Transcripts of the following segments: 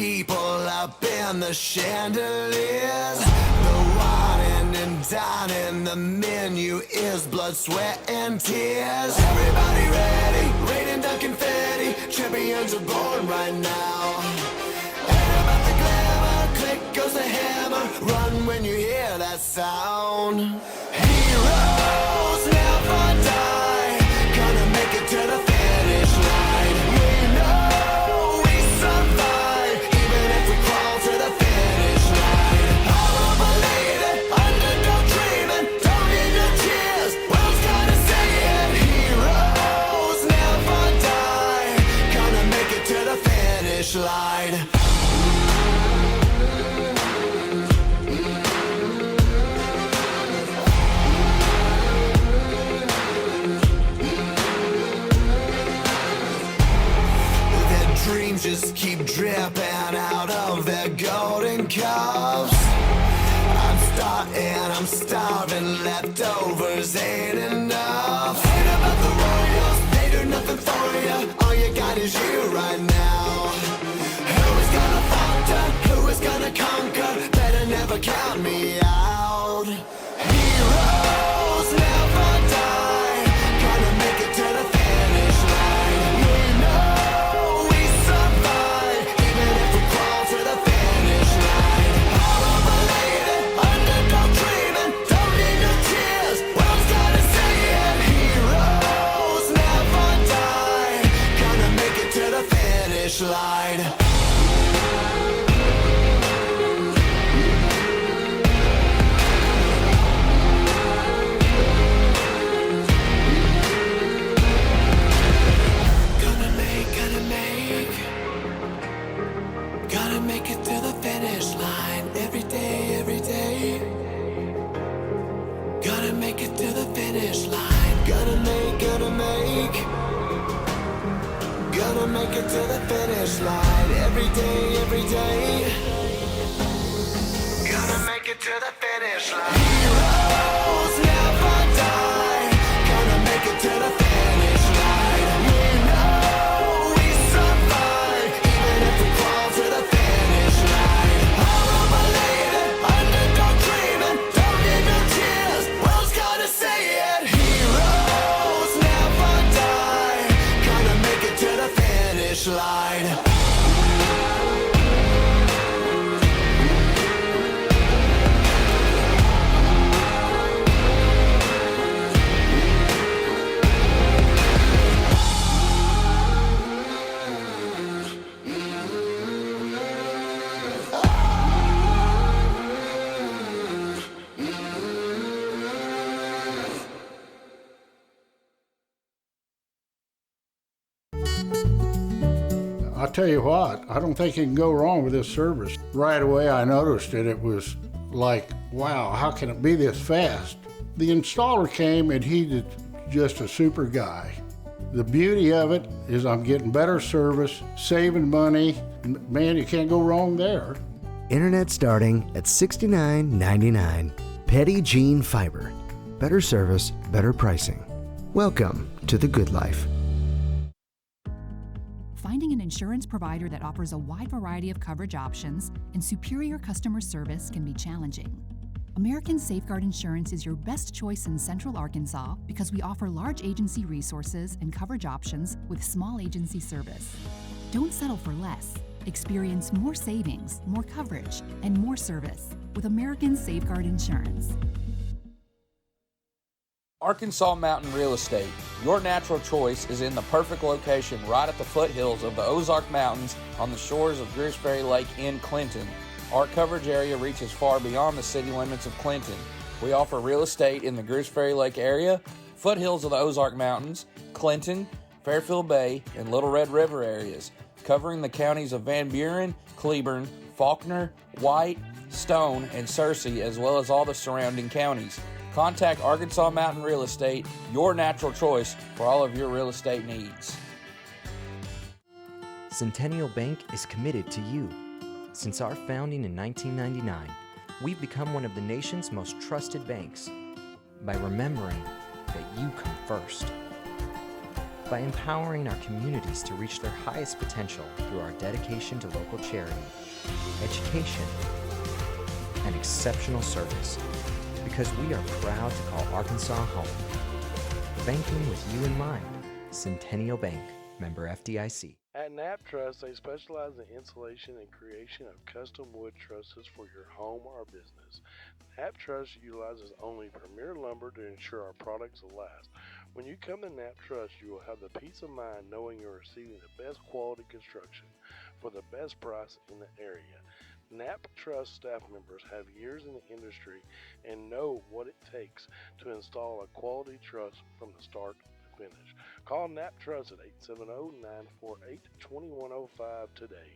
people up in the chandeliers. The wine and dining, the menu is blood, sweat, and tears. Everybody ready, raining down confetti. Champions are born right now. Ain't about the glamour, click goes the hammer. Run when you hear that sound. Heroes never die, gonna make it to the finish line. We know we survive, even if we crawl to the finish line. I won't believe it, underdog dreaming, don't need your tears, world's gotta say it. Heroes never die, gonna make it to the finish line. Dreams just keep dripping out of their golden cups. I'm starving, leftovers ain't enough. Ain't about the royals, they do nothing for you. All you got is you right now. Who is gonna falter, who is gonna conquer? Better never count me out. Heroes never die, gonna make it to the finish line. We know we survive, even if we crawl to the finish line. I won't believe it, underdog dreaming, don't need no tears, world's gotta say it. Heroes never die, gonna make it to the finish line. Gotta make it to the finish line every day, every day. Gotta make it to the finish line. Gotta make it to the finish line every day, every day. Gotta make it to the finish line. Heroes never die. Gotta make it to the finish line. We know we survive, even if we crawl to the finish line. I won't believe it, underdog dreaming, don't need no tears, world's gotta say it. Heroes never die, gonna make it to the finish line. I tell you what, I don't think you can go wrong with this service. Right away I noticed it. It was like, wow, how can it be this fast? The installer came and he's just a super guy. The beauty of it is I'm getting better service, saving money. Man, you can't go wrong there. Internet starting at $69.99. Petty Gene Fiber. Better service, better pricing. Welcome to the good life. Finding an insurance provider that offers a wide variety of coverage options and superior customer service can be challenging. American Safeguard Insurance is your best choice in Central Arkansas because we offer large agency resources and coverage options with small agency service. Don't settle for less. Experience more savings, more coverage, and more service with American Safeguard Insurance. Arkansas Mountain Real Estate. Your natural choice is in the perfect location right at the foothills of the Ozark Mountains on the shores of Greers Ferry Lake in Clinton. Our coverage area reaches far beyond the city limits of Clinton. We offer real estate in the Greers Ferry Lake area, foothills of the Ozark Mountains, Clinton, Fairfield Bay, and Little Red River areas, covering the counties of Van Buren, Cleburne, Faulkner, White, Stone, and Searcy, as well as all the surrounding counties. Contact Arkansas Mountain Real Estate, your natural choice for all of your real estate needs. Centennial Bank is committed to you. Since our founding in 1999, we've become one of the nation's most trusted banks by remembering that you come first. by empowering our communities to reach their highest potential through our dedication to local charity, education, and exceptional service, because we are proud to call Arkansas home. Banking with you in mind. Centennial Bank, member FDIC. At Knapp Trust, they specialize in installation and creation of custom wood trusses for your home or business. Knapp Trust utilizes only premier lumber to ensure our products will last. When you come to Knapp Trust, you will have the peace of mind knowing you're receiving the best quality construction for the best price in the area. Knapp Trust staff members have years in the industry and know what it takes to install a quality truss from the start to finish. Call Knapp Trust at 870-948-2105 today.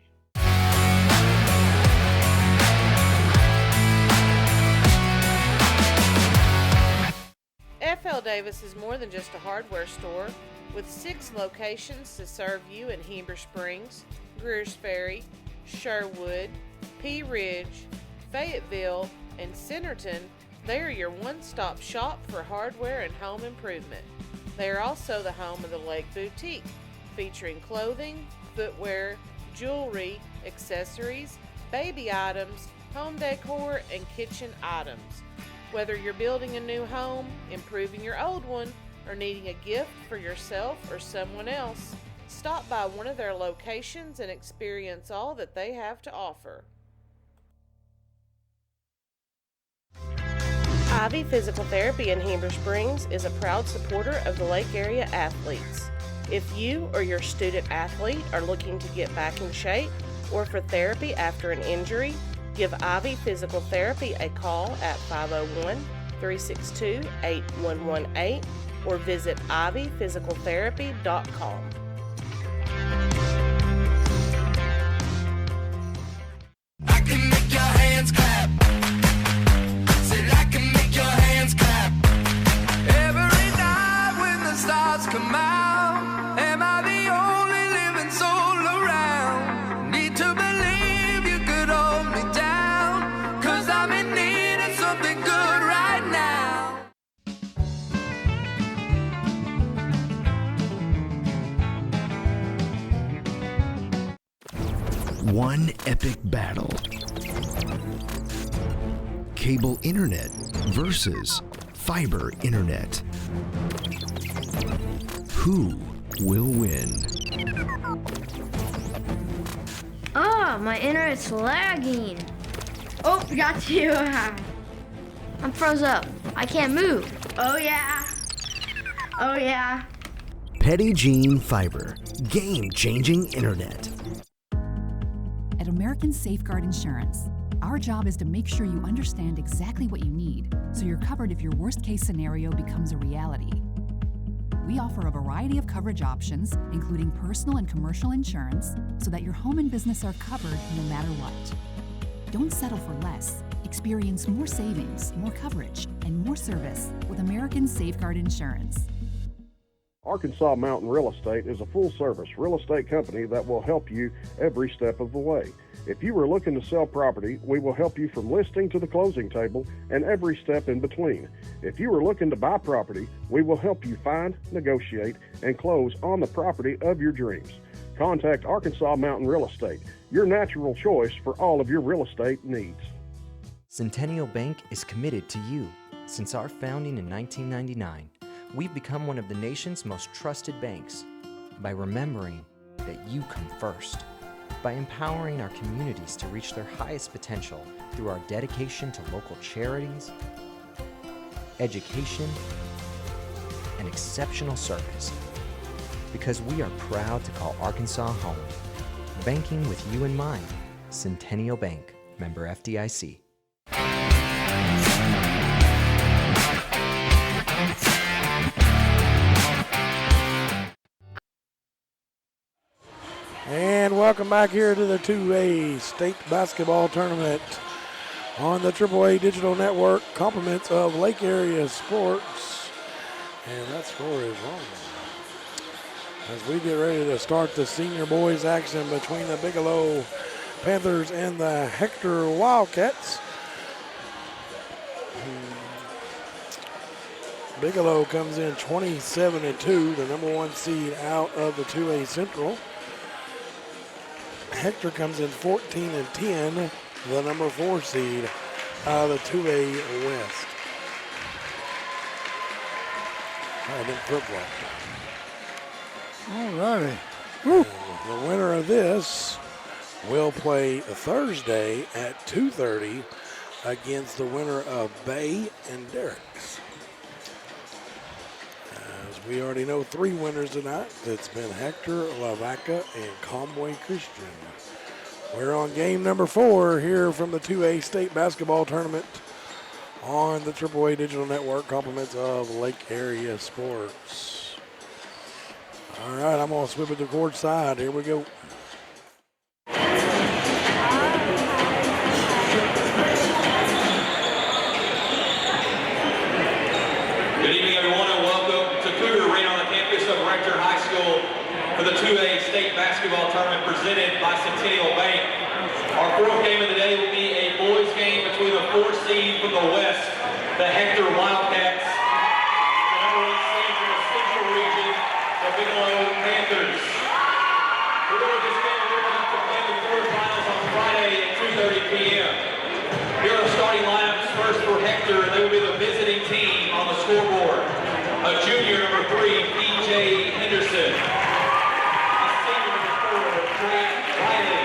F.L. Davis is more than just a hardware store. With 6 locations to serve you in Heber Springs, Greers Ferry, Sherwood, Pea Ridge, Fayetteville, and Centerton, they are your one-stop shop for hardware and home improvement. They are also the home of the Lake Boutique, featuring clothing, footwear, jewelry, accessories, baby items, home decor, and kitchen items. Whether you're building a new home, improving your old one, or needing a gift for yourself or someone else, stop by one of their locations and experience all that they have to offer. Ivy Physical Therapy in Heber Springs is a proud supporter of the Lake Area athletes. If you or your student athlete are looking to get back in shape or for therapy after an injury, give Ivy Physical Therapy a call at 501-362-8118 or visit ivyphysicaltherapy.com. I can make your hands clap. Said I can make your hands clap. Every night when the stars come out, am I the only living soul around? Need to believe you could hold me down, 'cause I'm in need of something good right now. One epic battle. Cable internet versus fiber internet. Who will win? Oh, my internet's lagging. Oh, got you. I'm froze up. I can't move. Oh, yeah. Oh, yeah. Petit Jean Fiber. Game-changing internet. At American Safeguard Insurance, our job is to make sure you understand exactly what you need so you're covered if your worst-case scenario becomes a reality. We offer a variety of coverage options, including personal and commercial insurance, so that your home and business are covered no matter what. Don't settle for less. Experience more savings, more coverage, and more service with American Safeguard Insurance. Arkansas Mountain Real Estate is a full-service real estate company that will help you every step of the way. If you are looking to sell property, we will help you from listing to the closing table and every step in between. If you are looking to buy property, we will help you find, negotiate, and close on the property of your dreams. Contact Arkansas Mountain Real Estate, your natural choice for all of your real estate needs. Centennial Bank is committed to you. Since our founding in 1999, we've become one of the nation's most trusted banks by remembering that you come first, by empowering our communities to reach their highest potential through our dedication to local charities, education, and exceptional service, because we are proud to call Arkansas home. Banking with you in mind. Centennial Bank, member FDIC. And welcome back here to the 2A State Basketball Tournament on the AAA Digital Network, compliments of Lake Area Sports. And that score is wrong. As we get ready to start the senior boys action between the Bigelow Panthers and the Hector Wildcats. Bigelow comes in 27-2, the number 1 seed out of the 2A Central. Hector comes in 14-10, the number 4 seed out of the 2A West. I didn't flip-flop. All righty. The winner of this will play Thursday at 2:30 against the winner of Bay and Derricks. As we already know 3 winners tonight. It's been Hector, Lavaca, and Conway Christian. We're on game number 4 here from the 2A State Basketball Tournament on the AAA Digital Network, compliments of Lake Area Sports. All right, I'm going to swip it to court side. Here we go. Good evening, everyone, and welcome to Cougar Arena on the campus of Rector High School for the 2A State Basketball Tournament presented by Centennial Bank. Our 4th game of the day will be a boys game between the 4th seed from the West, the Hector Wildcats, the number 1 seed from the Central region, the Bigelow Panthers. We're going to this game, we're going to play the quarterfinals on Friday at 2:30 p.m. Here are the starting lineups. First for Hector, they will be the visiting team on the scoreboard. A junior, number 3, P.J. Henderson. A senior, number 4, Trey Riley.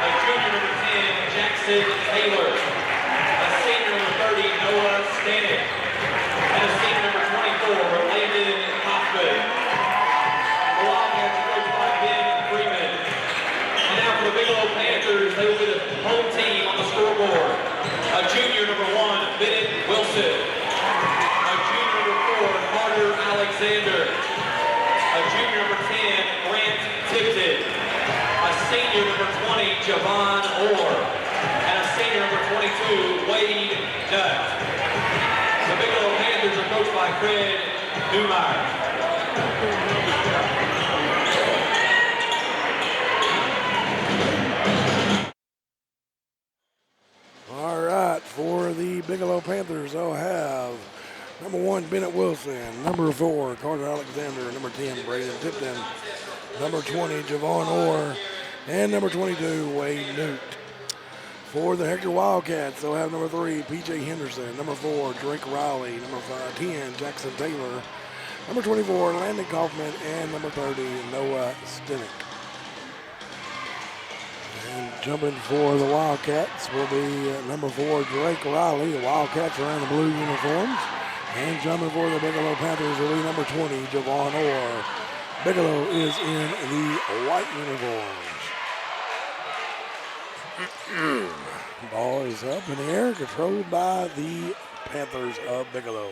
A junior, number 10, Jackson Taylor. A senior, number 30, Noah Stanek. And a senior, number 24, Landon Hoffman. The Wildcats are coached by Ben Freeman. And now for the Bigelow Panthers, they will be the home team on the scoreboard. A junior, number 1, Bennett Wilson. A junior, number 4, Carter Alexander. A junior, number 10, Grant Tipton. A senior, number 20, Javon Orr. And a senior, number 22, Wade Nutt. The Bigelow Panthers are coached by Fred Newmeyer. All right, for the Bigelow Panthers, they'll have number 1, Bennett Wilson, number 4, Carter Alexander, number 10, Braden Tipton, number 20, Javon Orr, and number 22, Wade Newt. For the Hector Wildcats, they'll have number 3, P.J. Henderson, number 4, Drake Riley, number 10, Jackson Taylor, number 24, Landon Kaufman, and number 30, Noah Stanek. And jumping for the Wildcats will be number 4, Drake Riley. The Wildcats are in the blue uniforms. And jumping for the Bigelow Panthers will be number 20, Javon Orr. Bigelow is in the white uniforms. Ball is up in the air, controlled by the Panthers of Bigelow.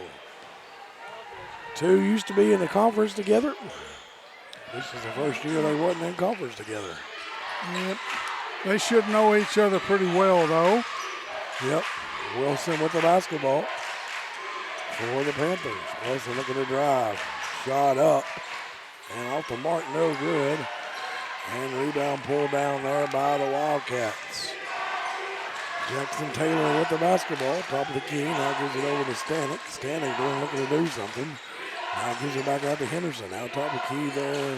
2 used to be in the conference together. This is the first year they wasn't in conference together. Yep. They should know each other pretty well, though. Yep. Wilson with the basketball for the Panthers. Wilson looking to drive. Shot up. And off the mark, no good. And rebound pulled down there by the Wildcats. Jackson Taylor with the basketball. Top of the key. Now gives it over to Stanek. Stanek looking to do something. Now gives it back out to Henderson. Now top of the key there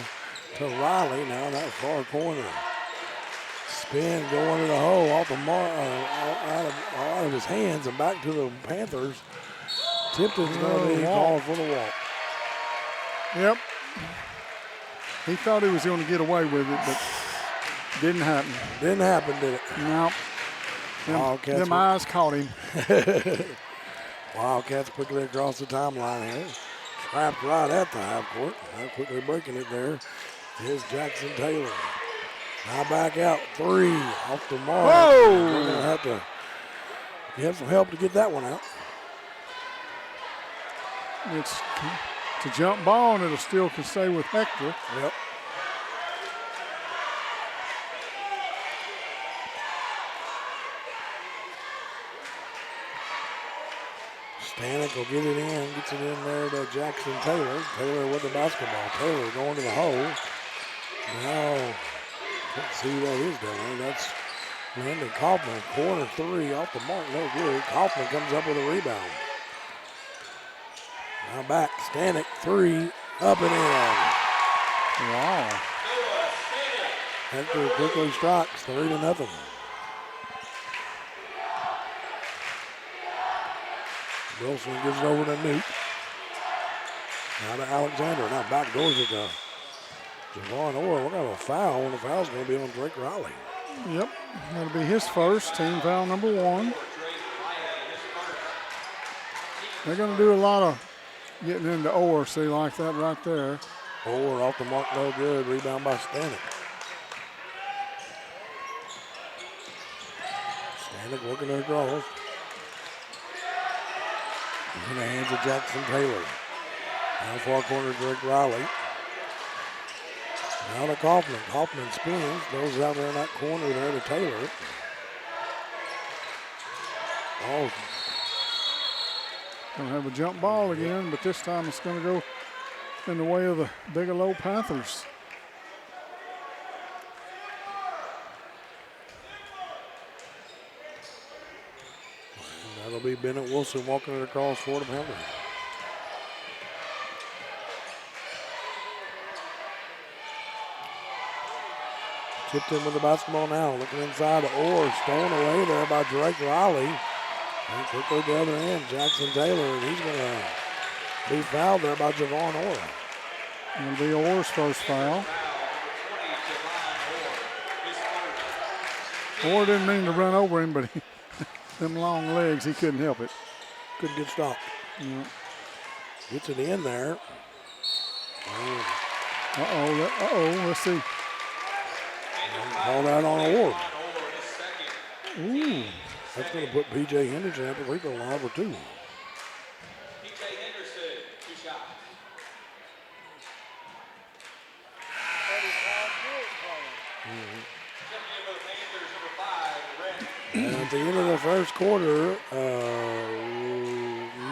to Riley. Now that far corner. Spin going to the hole off the mark, out of his hands and back to the Panthers. Tipton's going to be called for the walk. Yep. He thought he was going to get away with it, but didn't happen. Didn't happen, did it? No. Them eyes caught him. Wildcats quickly across the timeline here. Trapped right at the half court. Now quickly breaking it there is Jackson Taylor. Now back out, 3 off the mark. Whoa! We're going to have to get some help to get that one out. It's a jump ball, and it'll still can stay with Hector. Yep. Stanek will get it in, gets it in there to Jackson Taylor. Taylor with the basketball. Taylor going to the hole. Now, let's see who that is down there. That's Landon Kaufman. Corner 3 off the mark, no good. Kaufman comes up with a rebound. Now back, Stanek, 3, up and in. Wow. Hector quickly strikes, 3-0. Wilson gives it over to Newt. Now to Alexander. Now back doors it to Javon Orr. We're going to have a foul, and the foul's going to be on Drake Riley. Yep, that'll be his first, team foul number 1. They're going to do a lot of getting into Orr, see, like that right there. Orr off the mark, no good. Rebound by Stanek. Stanek working their draws. In the hands of Jackson Taylor. Now far corner, Drake Riley. Now to Kaufman. Kaufman spins, goes out there in that corner there to Taylor. Oh. Gonna have a jump ball again, but this time it's gonna go in the way of the Bigelow Panthers. That'll be Bennett Wilson walking it across for the Panthers. Chipped in with the basketball now, looking inside to Orr, stolen away there by Drake Riley. And quickly the other end, Jackson Taylor, and he's going to be fouled there by Javon Orr. It'll be Orr's first foul. Orr didn't mean to run over him, but them long legs, he couldn't help it. Couldn't get stopped. Yeah. Gets it in there. Let's see. Call that on Orr. Ooh. That's going to put P.J. Henderson at the free throw line for 2. P.J. Henderson, 2 shots. And at the end of the first quarter,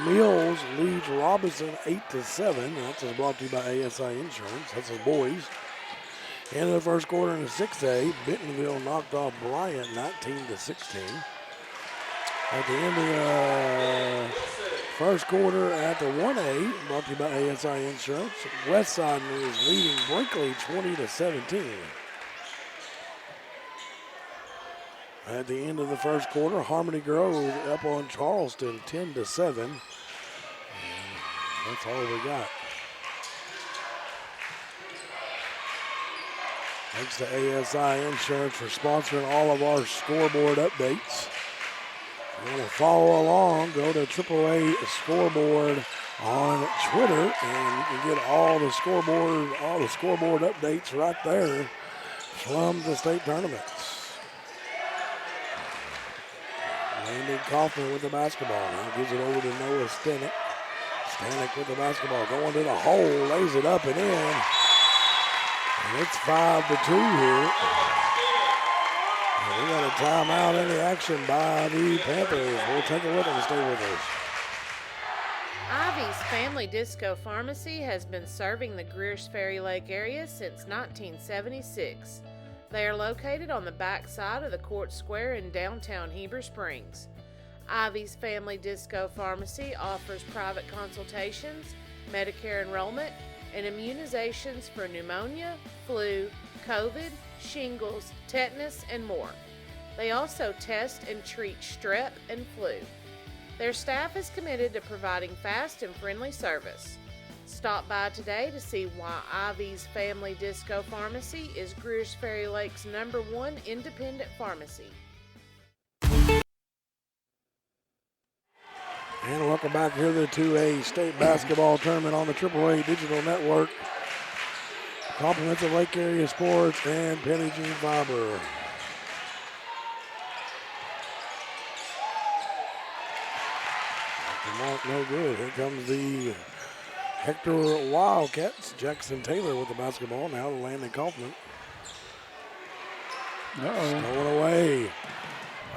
Mills leads Robinson 8-7. That's just brought to you by ASI Insurance. That's his boys. End of the first quarter in the 6A, Bentonville knocked off Bryant 19-16. At the end of the first quarter at the 1A, brought to you by ASI Insurance, Westside is leading Brinkley 20-17. At the end of the first quarter, Harmony Grove up on Charleston 10-7. And that's all we got. Thanks to ASI Insurance for sponsoring all of our scoreboard updates. If you want to follow along, go to AAA Scoreboard on Twitter, and you can get all the scoreboard updates right there from the state tournaments. Landon Kaufman with the basketball. Now gives it over to Noah Stanek. Stanek with the basketball, going to the hole, lays it up and in. And it's 5-2 here. And we got a timeout in the action by the Panthers. We'll take it with them. Stay with us. Ivy's Family Disco Pharmacy has been serving the Greers Ferry Lake area since 1976. They are located on the back side of the Court Square in downtown Heber Springs. Ivy's Family Disco Pharmacy offers private consultations, Medicare enrollment, and immunizations for pneumonia, flu, COVID, shingles, tetanus, and more. They also test and treat strep and flu. Their staff is committed to providing fast and friendly service. Stop by today to see why Ivy's Family Disco Pharmacy is Greers Ferry Lake's #1 independent pharmacy. And welcome back here to the 2A State Basketball Tournament on the AAA Digital Network. Compliments of Lake Area Sports and Penny Jean Fiber. Mark, no good. Here comes the Hector Wildcats. Jackson Taylor with the basketball. Now to Landon Kaufman. Stolen away.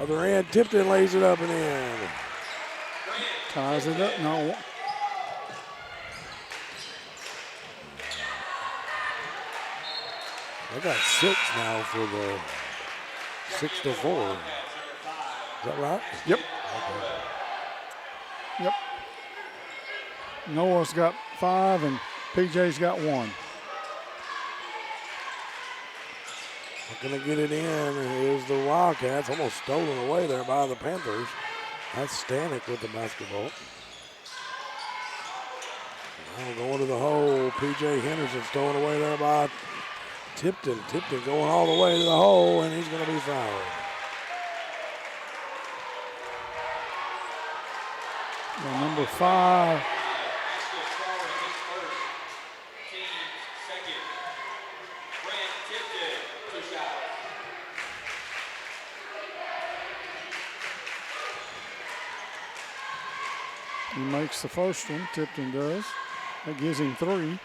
Other end, Tipton lays it up and in. Ties it up. No. They got 6 now for the 6-4. Is that right? Yep. Okay. Yep. Noah's got 5 and PJ's got 1. Looking to get it in is the Wildcats. Almost stolen away there by the Panthers. That's Stanek with the basketball. Now going to the hole. PJ Henderson stolen away there by Tipton. Tipton going all the way to the hole, and he's going to be fouled. Well, number 5. He makes the first one, Tipton does. That gives him 3.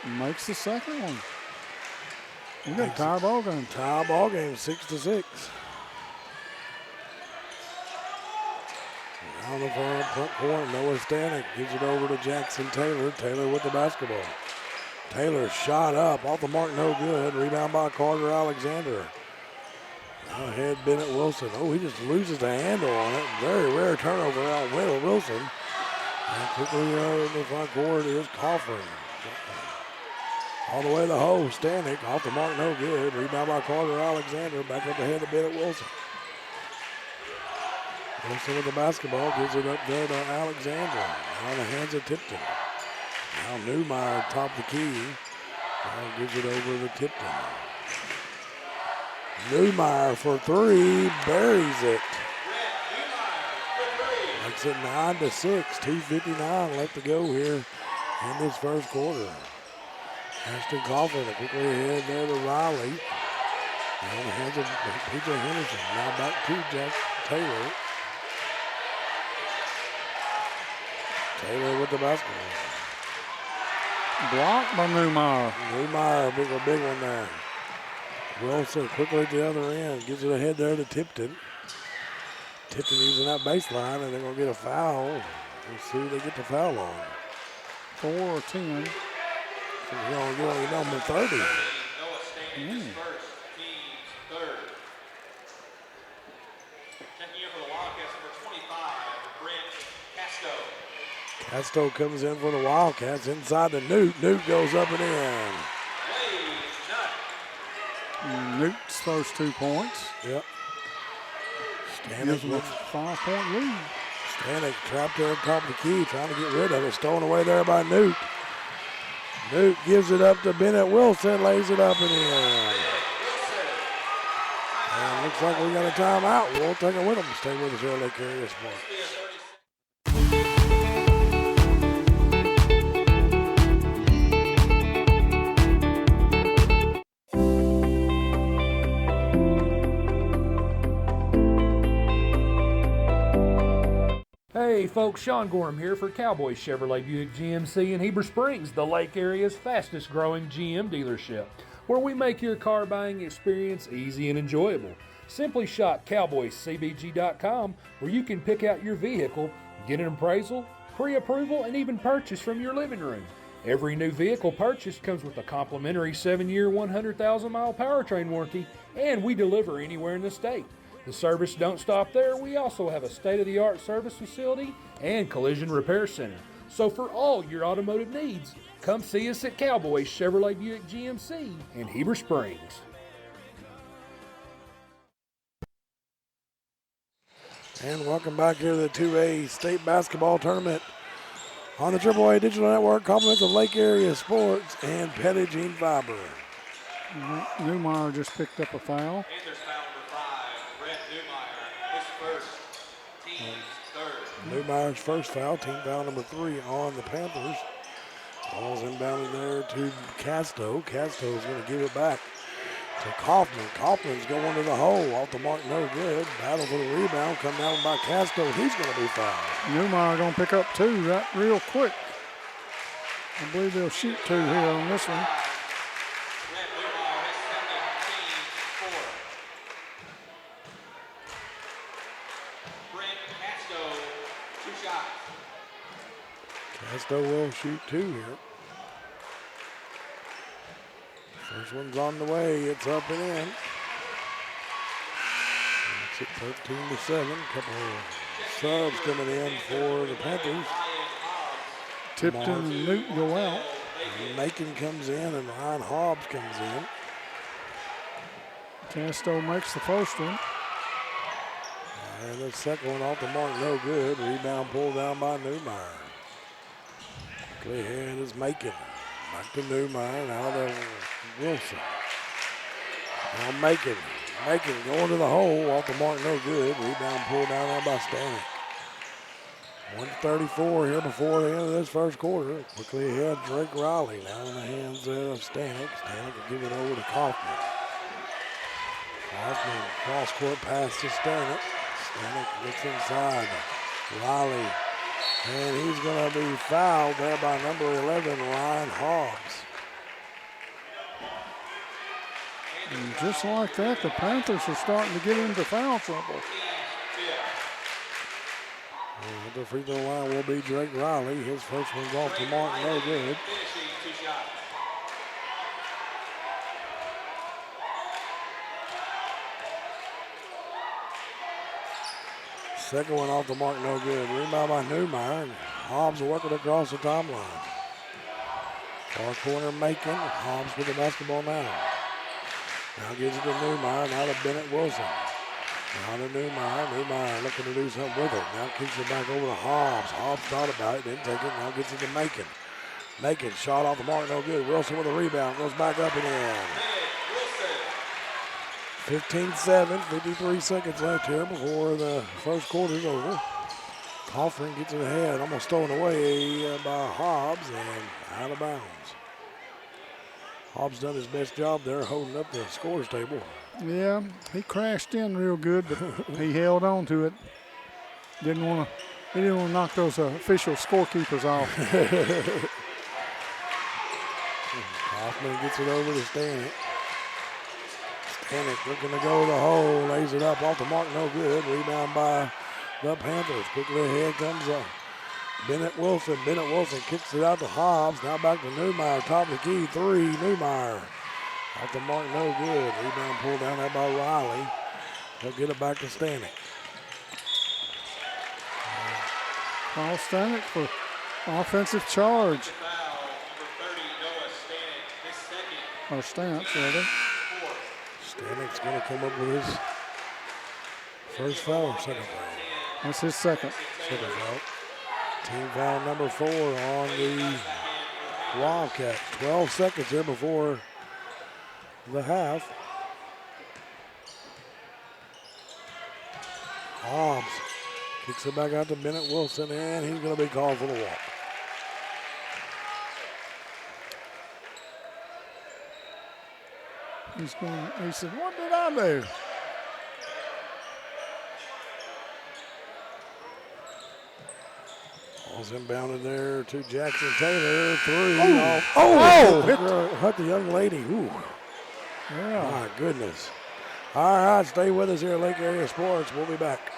He makes the second one. We got a tie ball game. Tie ball game, 6-6. Down the front court, Noah Stanek gives it over to Jackson Taylor. Taylor with the basketball. Taylor shot up, off the mark, no good. Rebound by Carter Alexander. Now ahead Bennett Wilson. Oh, he just loses the handle on it. Very rare turnover out Wilson. And quickly in the front court is Coughlin. All the way to the hole, Stanek off the mark, no good. Rebound by Carter Alexander. Back up ahead to Bennett Wilson. Wilson with the basketball, gives it up there to Alexander. Now in the hands of Tipton. Now Newmeyer top the key. Now gives it over to Tipton. Newmeyer for 3, buries it. Makes it 9-6, 2:59 left to go here in this first quarter. Ashton Coughlin quickly ahead there to Riley. Now in the hands of PJ Henderson. Now back to Jack Taylor. Taylor with the basketball. Blocked by Newmeyer. Newmeyer, big one there. Wilson quickly at the other end. Gives it ahead there to Tipton. Tipton using that baseline, and they're going to get a foul. We'll see who they get the foul on. 4 or 10. So he's going to get on number 30. Casto comes in for the Wildcats inside the Newt. Newt goes up and in. Newt's first 2 points. Yep. Gives him a 5-point lead. Stanek trapped there at the top of the key, trying to get rid of it. Stolen away there by Newt. Newt gives it up to Bennett Wilson, lays it up and in. And looks like we got a timeout. We'll take it with them. Stay with us here at Lake Area Sports. Hey folks, Sean Gorham here for Cowboys Chevrolet Buick GMC in Heber Springs, the Lake Area's fastest growing GM dealership, where we make your car buying experience easy and enjoyable. Simply shop cowboyscbg.com, where you can pick out your vehicle, get an appraisal, pre-approval, and even purchase from your living room. Every new vehicle purchased comes with a complimentary 7-year, 100,000-mile powertrain warranty, and we deliver anywhere in the state. The service don't stop there. We also have a state-of-the-art service facility and collision repair center. So for all your automotive needs, come see us at Cowboys Chevrolet Buick GMC in Heber Springs. And welcome back here to the 2A State Basketball Tournament on the AAA Digital Network, compliments of Lake Area Sports and Pettigene Fiber. Newmeyer just picked up a foul. Newmeyer's first foul, team foul number 3 on the Panthers. Ball's inbounded there to Casto. Casto's going to give it back to Coughlin. Coughlin's going to the hole. Off the mark, no good. Battle for the rebound. Come down by Casto. He's going to be fouled. Newmeyer going to pick up 2 right real quick. I believe they'll shoot 2 here on this one. Casto will shoot 2 here. First one's on the way. It's up and in. 13-7. Couple of subs coming in for the Panthers. Tipton and Newton go out. Macon comes in and Ryan Hobbs comes in. Casto makes the first one. And the second one off the mark, no good. Rebound pulled down by Newmeyer. Quickly ahead is Macon. Back to Newmeyer, now to Wilson. Now Macon. Macon going to the hole, off the mark, no good. Rebound pulled down there by Stanek. 1:34 here before the end of this first quarter. Quickly ahead, Drake Riley. Now in the hands there of Stanek. Stanek will give it over to Kaufman. Kaufman cross court pass to Stanek. Stanek gets inside. Riley. And he's going to be fouled there by number 11, Ryan Hobbs. And just like that, the Panthers are starting to get into foul trouble. And the free throw line will be Drake Riley. His first one's off the mark, no good. Second one off the mark, no good. Rebound by Newmeyer, and Hobbs working across the timeline. Far corner Macon, Hobbs with the basketball now. Now gives it to Newmeyer, now to Bennett Wilson. Now to Newmeyer, Newmeyer looking to do something with it. Now kicks it back over to Hobbs. Hobbs thought about it, didn't take it, now gets it to Macon. Macon, shot off the mark, no good. Wilson with a rebound, goes back up and in. 15-7, 53 seconds left here before the first quarter's over. Coffin gets it ahead, almost stolen away by Hobbs and out of bounds. Hobbs done his best job there holding up the scores table. Yeah, he crashed in real good, but he held on to it. He didn't want to knock those official scorekeepers off. Hoffman gets it over to Stanek. Stanek looking to go to the hole, lays it up off the mark, no good. Rebound by the Panthers. Quickly ahead comes Bennett Wilson. Bennett Wilson kicks it out to Hobbs. Now back to Newmeyer. Top of the key, three. Newmeyer. Off the mark, no good. Rebound pulled down there by Riley. He'll get it back to Stanek. Paul Stanek for offensive charge. Or stance, rather. Stanek's going to come up with his first foul or second foul. That's his second. Second foul. Team foul number 4 on the Wildcats. 12 seconds here before the half. Hobbs kicks it back out to Bennett Wilson, and he's going to be called for the walk. He said, "What did I do?" Ball's inbounded there to Jackson Taylor. Three. Hit the young lady. Ooh. Yeah. My goodness. All right, stay with us here at Lake Area Sports. We'll be back.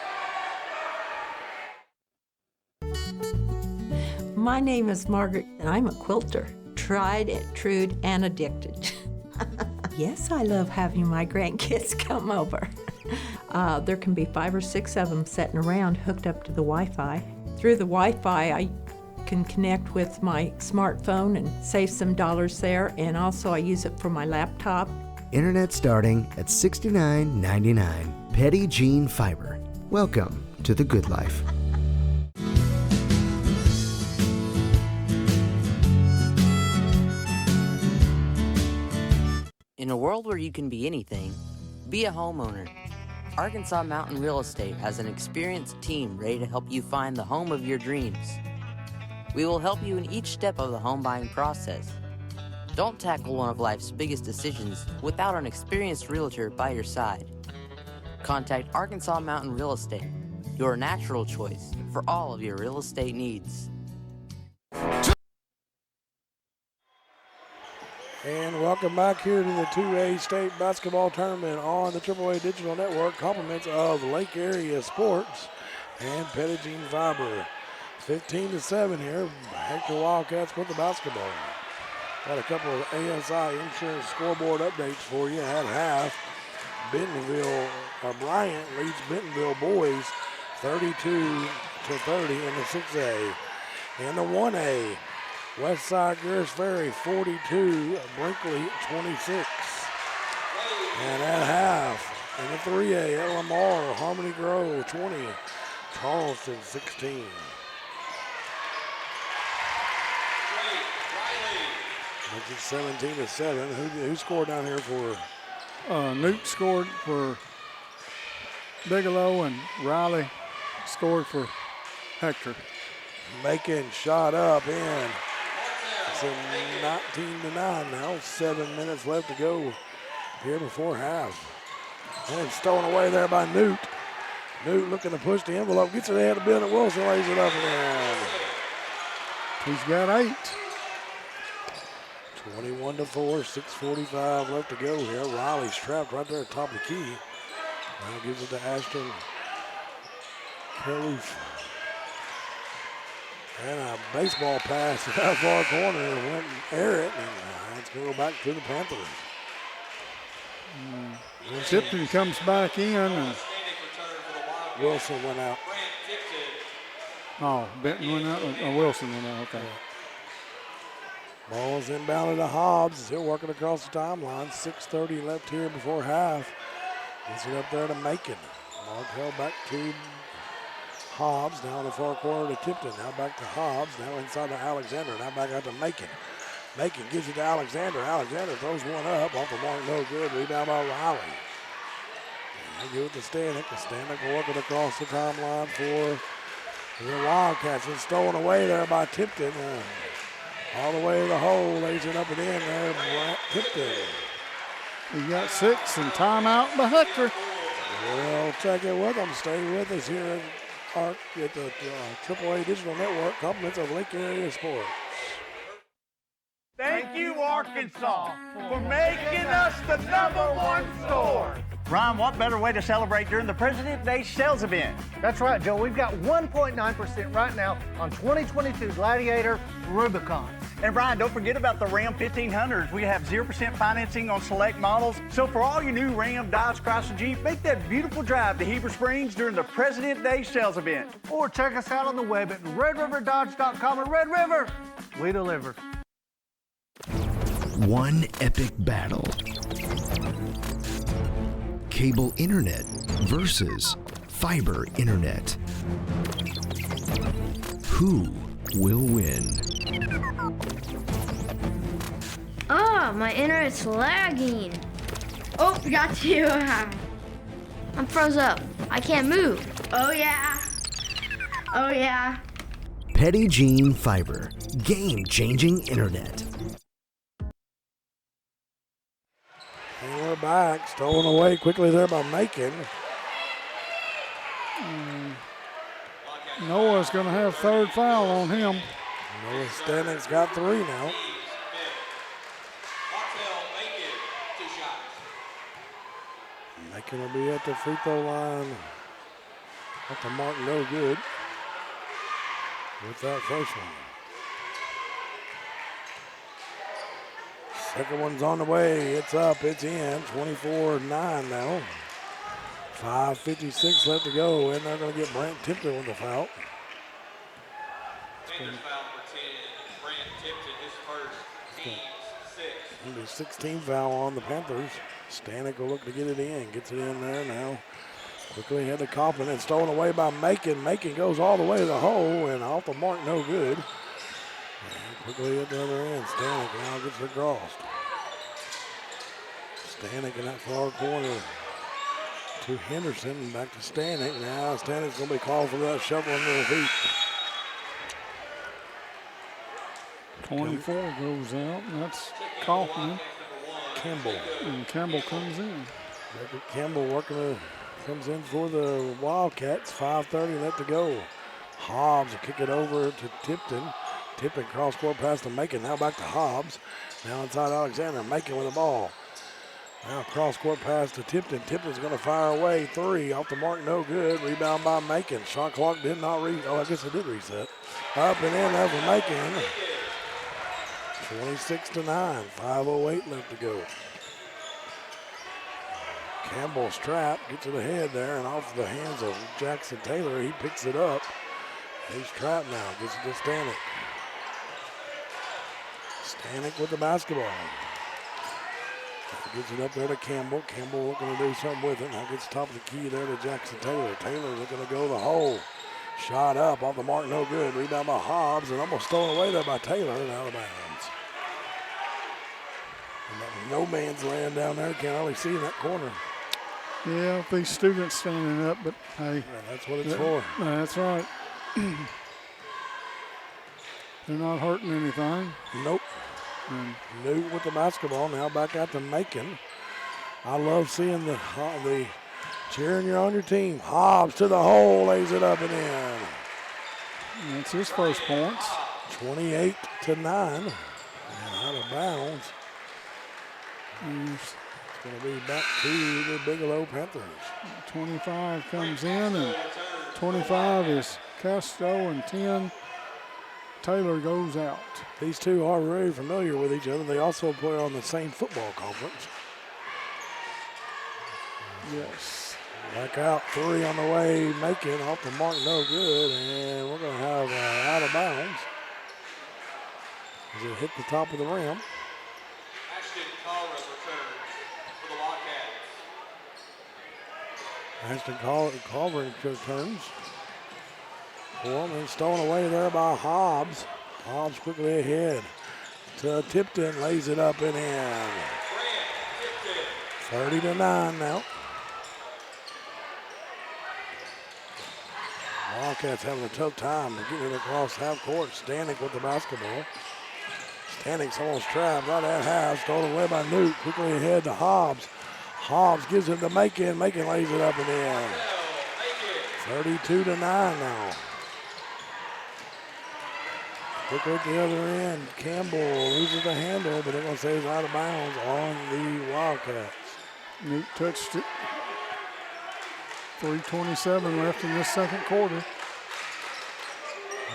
My name is Margaret, and I'm a quilter. Tried, true, and addicted. Yes, I love having my grandkids come over. There can be 5 or 6 of them sitting around hooked up to the Wi-Fi. Through the Wi-Fi, I can connect with my smartphone and save some dollars there, and also I use it for my laptop. Internet starting at $69.99. Petit Jean Fiber. Welcome to the good life. In a world where you can be anything, be a homeowner. Arkansas Mountain Real Estate has an experienced team ready to help you find the home of your dreams. We will help you in each step of the home buying process. Don't tackle one of life's biggest decisions without an experienced realtor by your side. Contact Arkansas Mountain Real Estate, your natural choice for all of your real estate needs. And welcome back here to the 2A State Basketball Tournament on the AAA Digital Network. Compliments of Lake Area Sports and Petit Jean Fiber. 15-7 here. Hector Wildcats with the basketball. Got a couple of ASI insurance scoreboard updates for you at half. Bentonville Bryant leads Bentonville boys 32-30 in the 6A. In the 1A, Westside Greers Ferry 42, Brinkley 26. And at half, in the 3A, at Lamar, Harmony Grove 20, Charleston 16. Makes it 17-7. Who scored down here for? Newt scored for Bigelow, and Riley scored for Hector. Making shot up in. It's a 19-9 now. 7 minutes left to go here before half. And stolen away there by Newt. Newt looking to push the envelope. Gets it ahead of Bennett Wilson. Lays it up and in. He's got 8. 21-4, 6:45 left to go here. Riley's trapped right there at the top of the key. Now gives it to Ashton Carruth. And a baseball pass to that far corner. Went and air it, and it's going to go back to the Panthers. Tipton comes back in, and Wilson went out. Oh, Benton went out, Wilson went out, okay. Ball's inbounded to Hobbs. Still working across the timeline. 6:30 left here before half. Gets it up there to Macon. Mark held back to Hobbs. Now in the far corner to Tipton. Now back to Hobbs. Now inside to Alexander. Now back out to Macon. Macon gives it to Alexander. Alexander throws one up. Off the mark, no good. Rebound by Riley. And they give it to Stanek. Stanek working across the timeline for the Wildcats. It's stolen away there by Tipton. All the way to the hole, lays it up and in there, Tipton. He got 6 and timeout by Hector. We'll take it with them. Stay with us here at the AAA Digital Network, compliments of Lake Area Sports. Thank you, Arkansas, for making us the #1 store. Ron, what better way to celebrate during the President's Day sales event? That's right, Joe. We've got 1.9% right now on 2022 Gladiator Rubicon. And Brian, don't forget about the Ram 1500s. We have 0% financing on select models. So for all your new Ram, Dodge, Chrysler, Jeep, make that beautiful drive to Heber Springs during the President's Day sales event. Or check us out on the web at RedRiverDodge.com or Red River. We deliver. One epic battle. Cable internet versus fiber internet. Who will win? Oh, my internet's lagging. Oh, got you. I'm froze up. I can't move. Oh, yeah. Oh, yeah. Petit Jean Fiber. Game-changing internet. And we're back. Stolen away quickly there by Macon. Noah's going to have 3rd foul on him. Noah Stanek's got 3 now. Macon will be at the free throw line. At the mark, no good. With that first one. Second one's on the way. It's up. It's in. 24-9 now. 5:56 left to go, and they're going to get Brant Tipton with the foul. Panthers foul for 10. Brant Tipton, his first, team's 6. 16 foul on the Panthers. Stanek will look to get it in. Gets it in there now. Quickly ahead to Coughlin and stolen away by Macon. Macon goes all the way to the hole and off the mark, no good. And quickly at the other end. Stanek now gets it crossed. Stanek in that far corner to Henderson. Back to Stanek. Now Stanek's going to be called for that shoveling to the feet. 24 goes out, and that's Kaufman. Campbell. And Campbell comes in. Campbell comes in for the Wildcats. 5:30 left to go. Hobbs will kick it over to Tipton. Tipton cross court pass to Macon. Now back to Hobbs. Now inside Alexander. Macon with the ball. Now cross court pass to Tipton. Tipton's going to fire away. 3 off the mark, no good. Rebound by Macon. Shot clock did not reset. Oh, I guess it did reset. Up and in there for Macon. 26-9. 5:08 left to go. Campbell's trap, gets it ahead there, and off the hands of Jackson Taylor, he picks it up. He's trapped now, gets it to Stanek. Stanek with the basketball. Gets it up there to Campbell. Campbell looking to do something with it. Now gets top of the key there to Jackson Taylor. Taylor looking to go the hole. Shot up off the mark, no good. Rebound by Hobbs and almost stolen away there by Taylor and out of bounds. And that no man's land down there. Can't hardly see in that corner. Yeah, these students standing up, but hey. Yeah, that's what it's for. That's right. They're not hurting anything. Nope. Newt with the basketball, now back out to Macon. I love seeing the cheering you're on your team. Hobbs to the hole, lays it up and in. That's his first points. 28-9, and out of bounds. It's going to be back to the Bigelow Panthers. 25 comes in, and 25 is Casto, and 10 Taylor goes out. These two are very familiar with each other. They also play on the same football conference. Yes. Back out, 3 on the way. Macon off the mark, no good. And we're going to have out of bounds as it hit the top of the rim. Ashton Collier returns for the Wildcats. Ashton Culver returns. And stolen away there by Hobbs. Hobbs quickly ahead to Tipton, lays it up and in. 30-9 now. Wildcats having a tough time getting it across half court. Stanek with the basketball. Stanek's almost trapped right at half. Stolen away by Newt. Quickly ahead to Hobbs. Hobbs gives it to Macon. Macon lays it up and in. 32-9 now. Quickly at the other end. Campbell loses the handle, but they're going to say it's out of bounds on the Wildcats. Newt touched it. 3:27 left in this second quarter.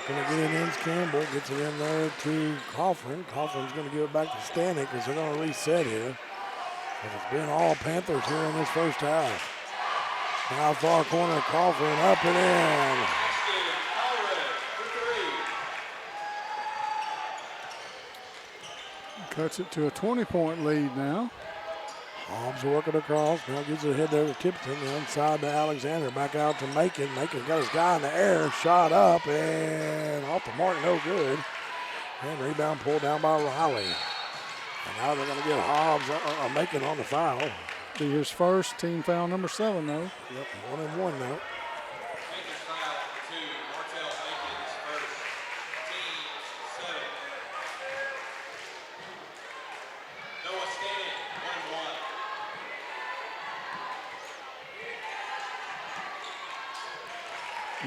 Going to get it in Campbell. Gets it in there to Coughlin. Coughlin's going to give it back to Stanek because they're going to reset here. It's been all Panthers here in this first half. Now far corner, Coughlin up and in. Cuts it to a 20-point lead now. Hobbs working across. Now gives it ahead there to Tipton. Inside to Alexander. Back out to Macon. Macon's got his guy in the air. Shot up and off the mark. No good. And rebound pulled down by Riley. And now they're going to get Hobbs Macon on the foul. Be his first, team foul number 7 though. Yep, 1-1 now.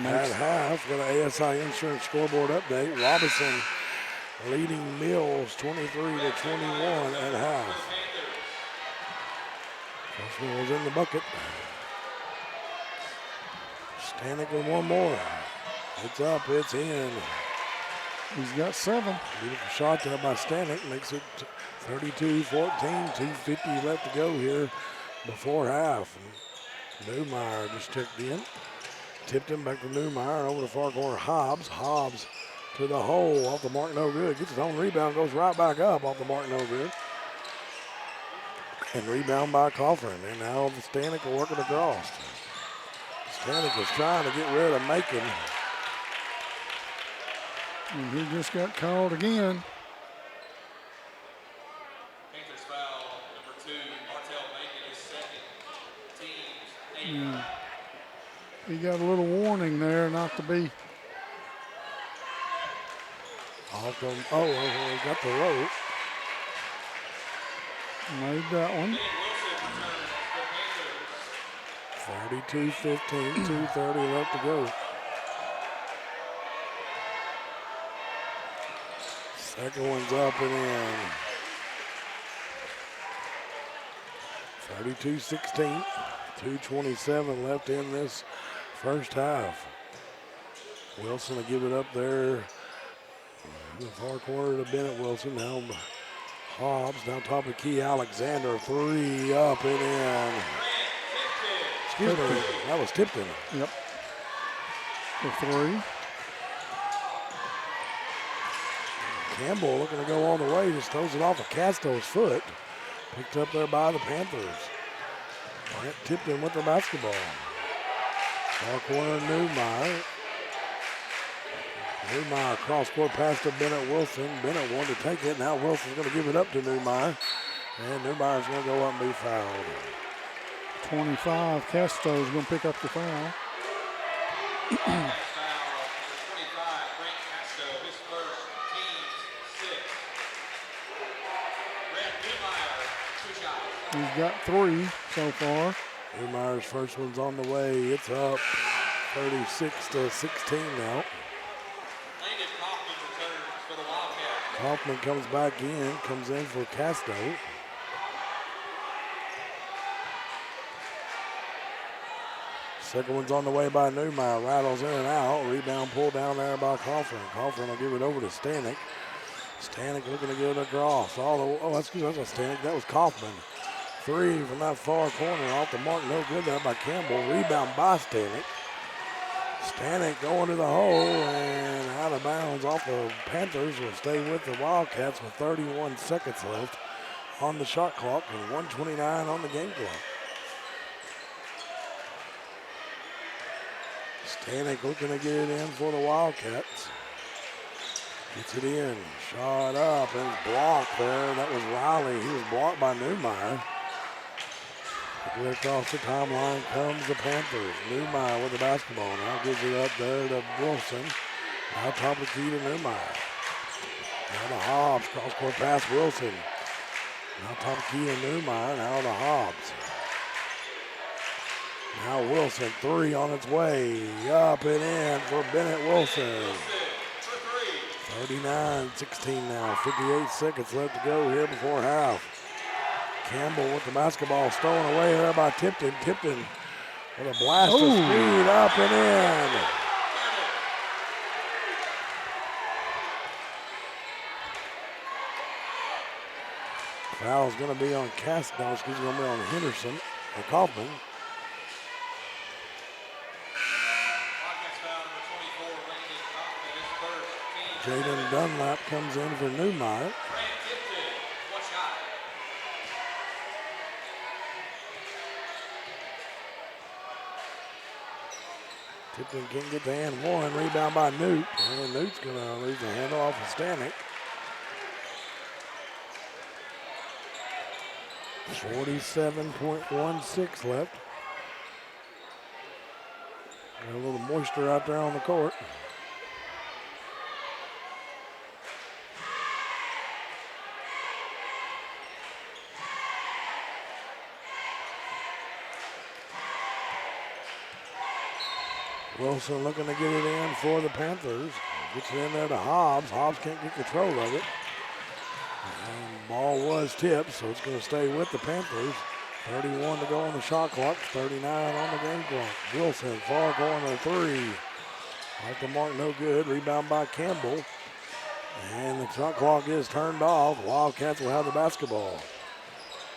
At half, got an ASI Insurance scoreboard update. Robinson leading Mills 23-21 at half. First one was in the bucket. Stanek with one more. It's up, it's in. He's got 7. Beautiful shot there by Stanek. Makes it 32-14. 2:50 left to go here before half. Newmeyer just checked in. Tipped him back to Newmeyer over the far corner. Hobbs. Hobbs to the hole. Off the mark, no good. Gets his own rebound. Goes right back up. Off the mark, no good. And rebound by Coughlin. And now the Stanek will work it across. Stanek was trying to get rid of Macon. And he just got called again. Panthers foul number 2. Martell Macon is second. Teams. Yeah. He got a little warning there not to be. Off them. Oh, he got the rope. Made that one. 32-15, 2:30 left to go. Second one's up and in. 32-16, 2:27 left in this first half. Wilson will give it up there in the far corner to Bennett Wilson. Now Hobbs down top of the key. Alexander, 3 up and in. Excuse me, that was Tipton. Yep. For 3. Campbell looking to go all the way, just throws it off of Casto's foot. Picked up there by the Panthers. Brent Tipton with the basketball. Far corner, Newmeyer. Newmeyer cross-court pass to Bennett Wilson. Bennett wanted to take it. Now Wilson's going to give it up to Newmeyer. And Newmeyer's going to go up and be fouled. 25. Casto's going to pick up the foul. He's got 3 so far. Newmeyer's first one's on the way. It's up 36-16 now. Kaufman comes back in, comes in for Casto. Second one's on the way by Newmeyer. Rattles in and out. Rebound pulled down there by Kaufman. Kaufman will give it over to Stanek. Stanek looking to get it across. Excuse me, that's not Stanek. That was Kaufman. 3 from that far corner off the mark. No good there by Campbell. Rebound by Stanek. Stanek going to the hole and out of bounds off the Panthers. Will stay with the Wildcats with 31 seconds left on the shot clock and 1:29 on the game clock. Stanek looking to get it in for the Wildcats. Gets it in. Shot up and blocked there. That was Riley. He was blocked by Newmeyer. Across the timeline comes the Panthers. Newmeyer with the basketball. Now gives it up there to Wilson. Now top of the key to Newmeyer. Now to Hobbs. Cross-court pass Wilson. Now top of the key to Newmeyer. Now to Hobbs. Now Wilson, 3 on its way. Up and in for Bennett Wilson. 39-16 now. 58 seconds left to go here before half. Campbell with the basketball stolen away there by Tipton. Tipton with a blast of speed up and in. Foul's going to be on it's going to be on Henderson or Kaufman. Jaden Dunlap comes in for Newmeyer. Tipton can't get the and one. Rebound by Newt. And Newt's going to lose the handle off of Stanek. 47.16 left. Got a little moisture out there on the court. Wilson looking to get it in for the Panthers. Gets it in there to Hobbs. Hobbs can't get control of it. And ball was tipped, so it's going to stay with the Panthers. 31 to go on the shot clock, 39 on the game clock. Wilson, far corner 3. Off the mark, no good. Rebound by Campbell. And the shot clock is turned off. Wildcats will have the basketball.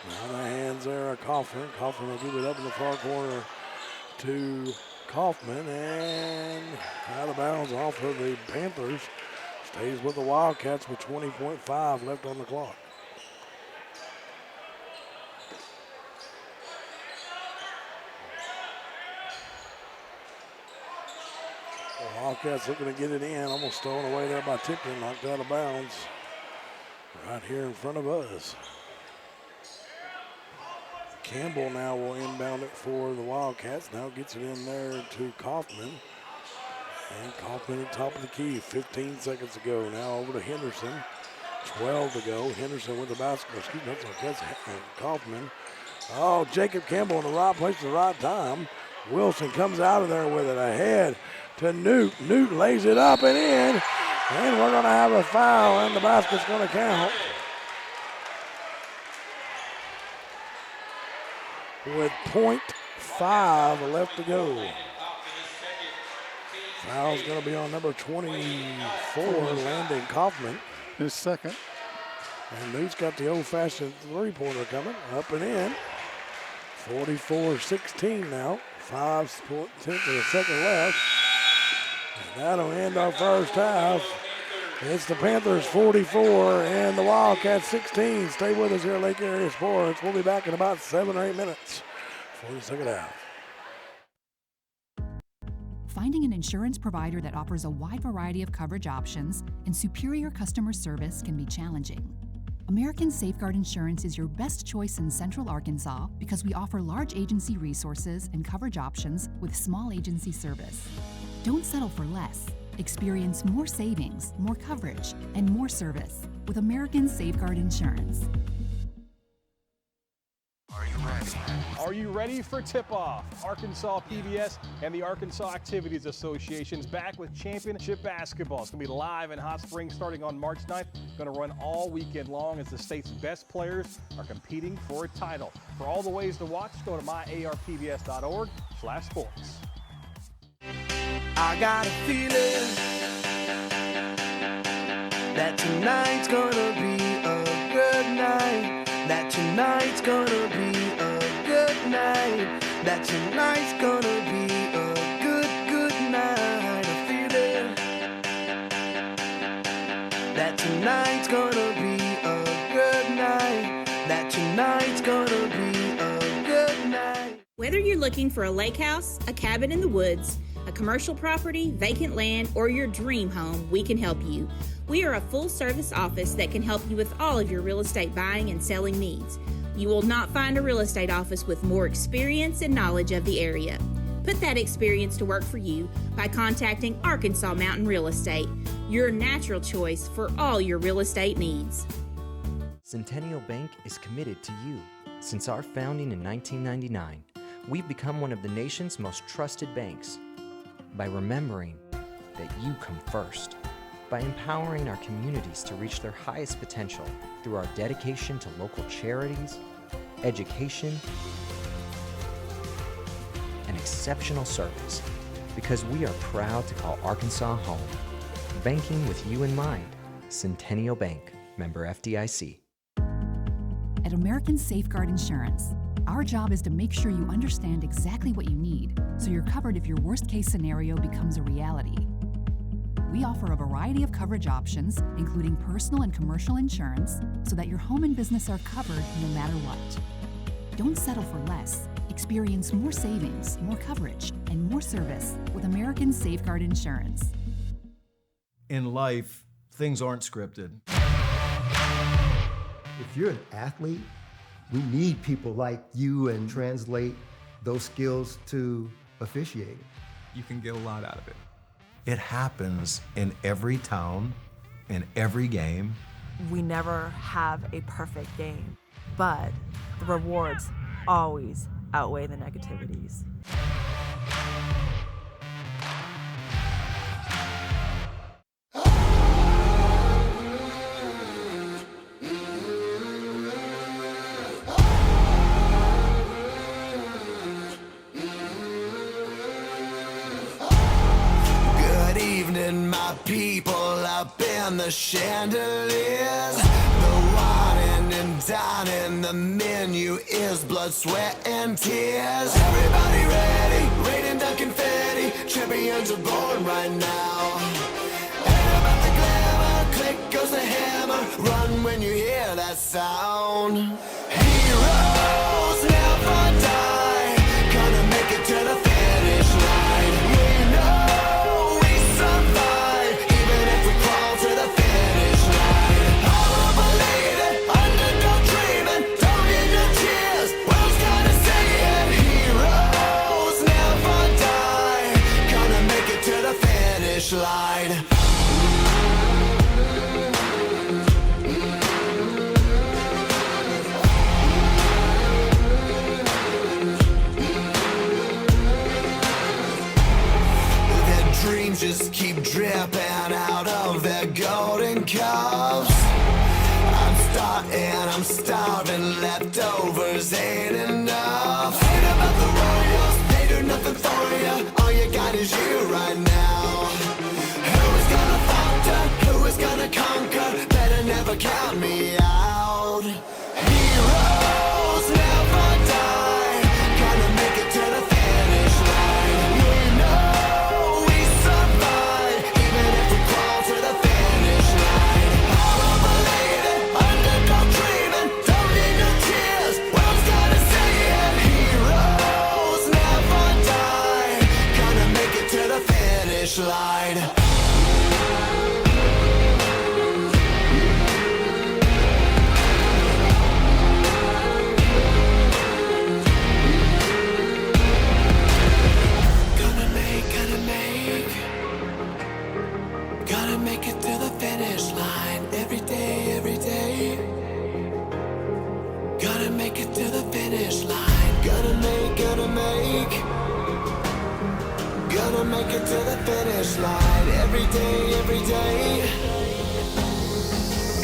Now the hands there are Kaufman. Kaufman will give it up in the far corner to Kaufman, and out of bounds off of the Panthers. Stays with the Wildcats with 20.5 left on the clock. The Wildcats looking to get it in. Almost stolen away there by Tipton. Knocked out of bounds right here in front of us. Campbell now will inbound it for the Wildcats. Now gets it in there to Kaufman. And Kaufman at top of the key. 15 seconds to go. Now over to Henderson. 12 to go. Henderson with the basketball. Excuse me, that's Kaufman. Oh, Jacob Campbell in the right place at the right time. Wilson comes out of there with it. Ahead to Newt. Newt lays it up and in. And we're going to have a foul, and the basket's going to count. With .5 left to go. Foul's going to be on number 24, Landon Kaufman. His second. And Newt's got the old-fashioned three-pointer coming. Up and in. 44-16 now. 5/10 of a second left. And that'll end our first half. It's the Panthers 44 and the Wildcats 16. Stay with us here at Lake Area Sports. We'll be back in about 7 or 8 minutes for the second half. Finding an insurance provider that offers a wide variety of coverage options and superior customer service can be challenging. American Safeguard Insurance is your best choice in Central Arkansas because we offer large agency resources and coverage options with small agency service. Don't settle for less. Experience more savings, more coverage, and more service with American Safeguard Insurance. Are you ready for tip-off? Arkansas PBS and the Arkansas Activities Association's back with championship basketball. It's going to be live in Hot Springs starting on March 9th. Going to run all weekend long as the state's best players are competing for a title. For all the ways to watch, go to myarpbs.org/sports. I got a feeling that tonight's gonna be a good night. That tonight's gonna be a good night. That tonight's gonna be a good night. A feeling that tonight's gonna be a good night. That tonight's gonna be a good night. Whether you're looking for a lake house, a cabin in the woods, a commercial property, vacant land, or your dream home, we can help you. We are a full-service office that can help you with all of your real estate buying and selling needs. You will not find a real estate office with more experience and knowledge of the area. Put that experience to work for you by contacting Arkansas Mountain Real Estate, your natural choice for all your real estate needs. Centennial Bank is committed to you. Since our founding in 1999, we've become one of the nation's most trusted banks. By remembering that you come first. By empowering our communities to reach their highest potential through our dedication to local charities, education, and exceptional service. Because we are proud to call Arkansas home. Banking with you in mind. Centennial Bank, member FDIC. At American Safeguard Insurance, our job is to make sure you understand exactly what you need so you're covered if your worst-case scenario becomes a reality. We offer a variety of coverage options, including personal and commercial insurance, so that your home and business are covered no matter what. Don't settle for less. Experience more savings, more coverage, and more service with American Safeguard Insurance. In life, things aren't scripted. If you're an athlete, we need people like you and translate those skills to officiating. You can get a lot out of it. It happens in every town, in every game. We never have a perfect game, but the rewards always outweigh the negativities. My people up in the chandeliers, the wine and dining, the menu is blood, sweat, and tears. Everybody ready, raining down confetti, champions are born right now. Ain't about the glamour, click goes the hammer, run when you hear that sound. Heroes never die, gonna make it to the finish line. We know line. Their dreams just keep dripping out of their golden cups. I'm starving, leftovers ain't enough. Ain't about the Royals, they do nothing for you. All you got is you right now. Who's gonna falter? Who is gonna conquer? Better never count me out. Heroes never die, gonna make it to the finish Gonna make it to the finish line every day.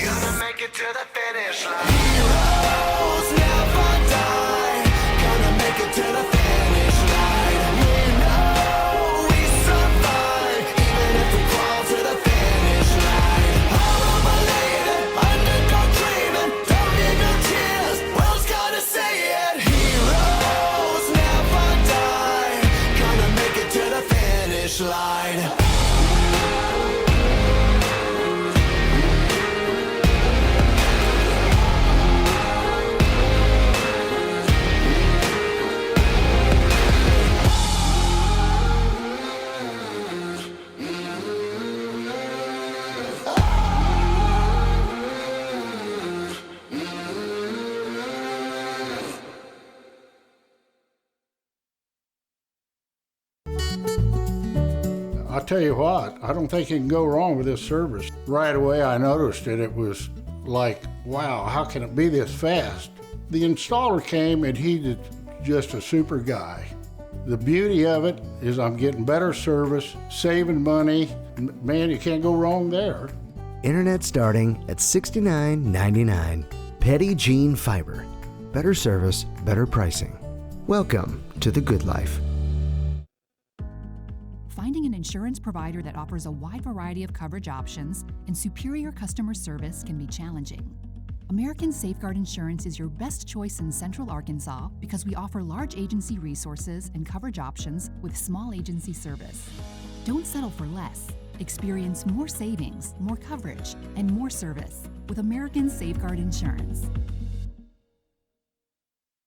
Gonna make it to the finish line. Heroes never die. Gonna make it to the finish line. We know we survive, even if we crawl to the finish line. All believing, underdog dreaming, don't need no tears. World's gonna say it. Heroes never die. Gonna make it to the finish line. I'll tell you what, I don't think you can go wrong with this service. Right away I noticed it. It was like, wow, how can it be this fast? The installer came and he's just a super guy. The beauty of it is I'm getting better service, saving money. Man, you can't go wrong there. Internet starting at $69.99. Petit Jean Fiber. Better service, better pricing. Welcome to the good life. Finding an insurance provider that offers a wide variety of coverage options and superior customer service can be challenging. American Safeguard Insurance is your best choice in Central Arkansas because we offer large agency resources and coverage options with small agency service. Don't settle for less. Experience more savings, more coverage, and more service with American Safeguard Insurance.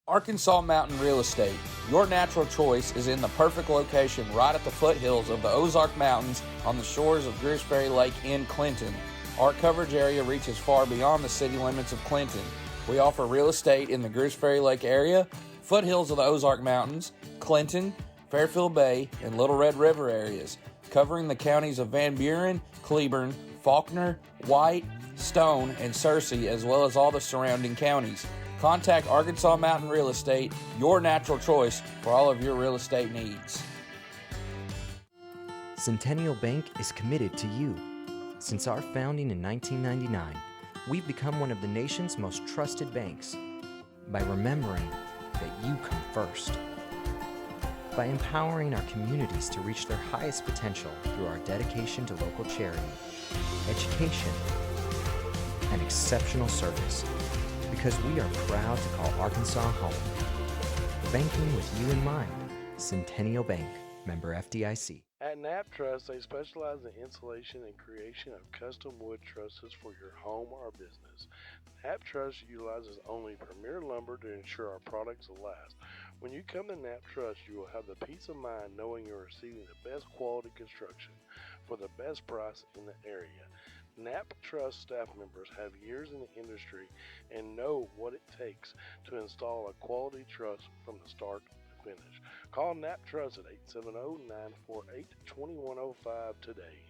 Arkansas Mountain Real Estate. Your natural choice is in the perfect location right at the foothills of the Ozark Mountains on the shores of Gooseberry Lake in Clinton. Our coverage area reaches far beyond the city limits of Clinton. We offer real estate in the Gooseberry Lake area, foothills of the Ozark Mountains, Clinton, Fairfield Bay, and Little Red River areas, covering the counties of Van Buren, Cleburne, Faulkner, White, Stone, and Searcy, as well as all the surrounding counties. Contact Arkansas Mountain Real Estate, your natural choice for all of your real estate needs. Centennial Bank is committed to you. Since our founding in 1999, we've become one of the nation's most trusted banks by remembering that you come first. By empowering our communities to reach their highest potential through our dedication to local charity, education, and exceptional service. Because we are proud to call Arkansas home. Banking with you in mind. Centennial Bank, member FDIC. At Knapp Truss, they specialize in installation and creation of custom wood trusses for your home or business. Knapp Truss utilizes only premier lumber to ensure our products will last. When you come to Knapp Truss, you will have the peace of mind knowing you're receiving the best quality construction for the best price in the area. Knapp Truss staff members have years in the industry and know what it takes to install a quality truss from the start to finish. Call Knapp Truss at 870-948-2105 today.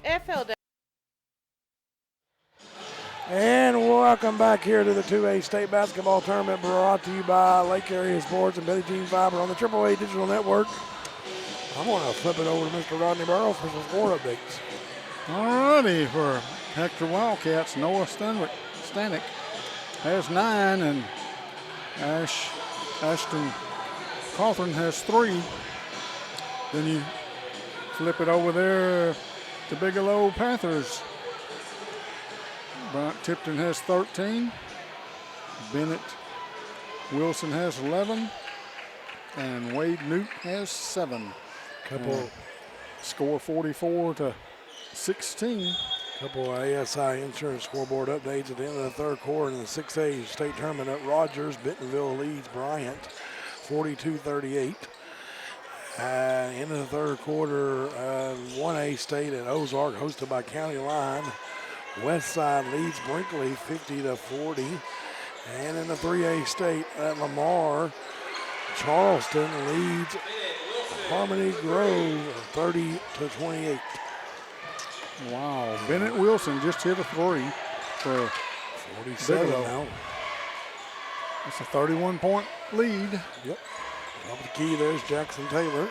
FL. And welcome back here to the 2A State Basketball Tournament, brought to you by Lake Area Sports and Petit Jean Fiber on the AAA Digital Network. I'm going to flip it over to Mr. Rodney Burrow for some score updates. All righty, for Hector Wildcats, Noah Stanek has 9, and Ashton Cawthorn has 3. Then you flip it over there to Bigelow Panthers. Bryant Tipton has 13. Bennett Wilson has 11. And Wade Newt has 7. Score 44-16. Couple of ASI Insurance scoreboard updates at the end of the third quarter in the 6A state tournament at Rogers. Bentonville leads Bryant 42-38. End of the third quarter, 1A state at Ozark, hosted by County Line. Westside leads Brinkley 50-40. And in the 3A state at Lamar, Charleston leads Harmony Grove 30-28. Wow, Bennett Wilson just hit a 3 for 47 Bigelow. now. It's a 31-point lead. Yep. Top of the key, there's Jackson Taylor.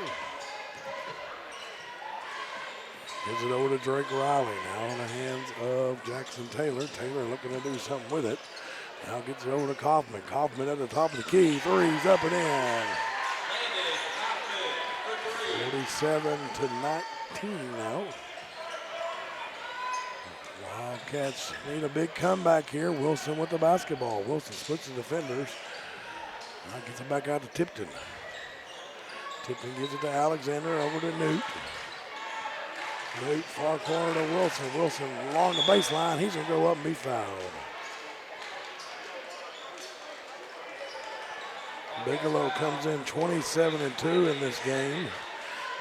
Gives it over to Drake Riley. Now in the hands of Jackson Taylor. Taylor looking to do something with it. Now gets it over to Kaufman. Kaufman at the top of the key. Three's up and in. 47-19 now. Wildcats need a big comeback here. Wilson with the basketball. Wilson splits the defenders. Now gets it back out to Tipton. Tipton gives it to Alexander, over to Newt. Newt, far corner to Wilson. Wilson along the baseline. He's going to go up and be fouled. Bigelow comes in 27-2 in this game.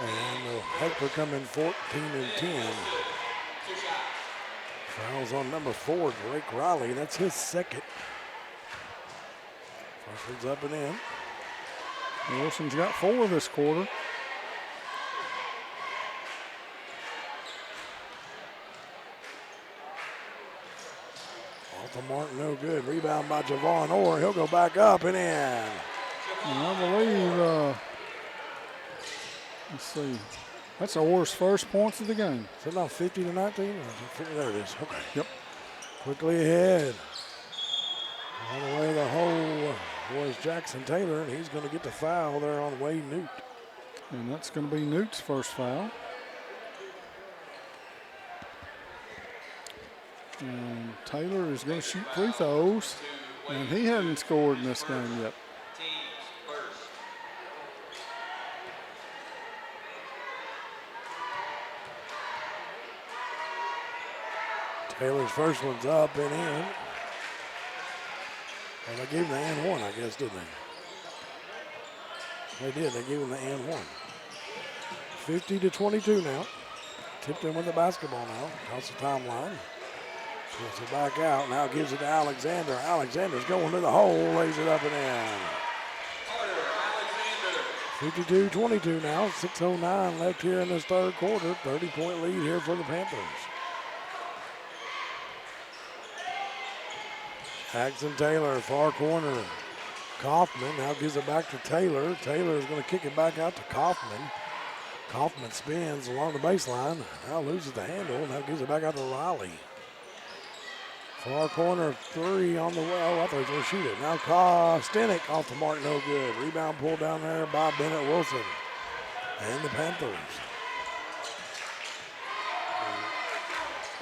And Hector come in 14-10. Fouls on number 4, Drake Riley. That's his second. First one's up and in. Wilson's got 4 this quarter. Off the mark, no good. Rebound by Javon Orr. He'll go back up and in. And I believe, let's see, that's Orr's first points of the game. Is it now 50-19? There it is. Okay. Yep. Quickly ahead. On the way to the hole was Jackson Taylor, and he's going to get the foul there on Wade Newt. And that's going to be Newt's first foul. And Taylor is going to shoot free throws, and he hasn't scored in this game yet. Taylor's first one's up and in. Well, they gave him the and one, I guess, didn't they? They did. They gave him the and one. 50-22 now. Tipton with the basketball now. Across the timeline. Pulls it back out. Now gives it to Alexander. Alexander's going to the hole. Lays it up and in. 52-22 now. 6:09 left here in this third quarter. 30-point lead here for the Panthers. Jackson Taylor, far corner. Kaufman now gives it back to Taylor. Taylor is going to kick it back out to Kaufman. Kaufman spins along the baseline. Now loses the handle. Now gives it back out to Riley. Far corner, 3 on the way. Oh, I thought he was going to shoot it. Now Stenik off the mark, no good. Rebound pulled down there by Bennett Wilson and the Panthers.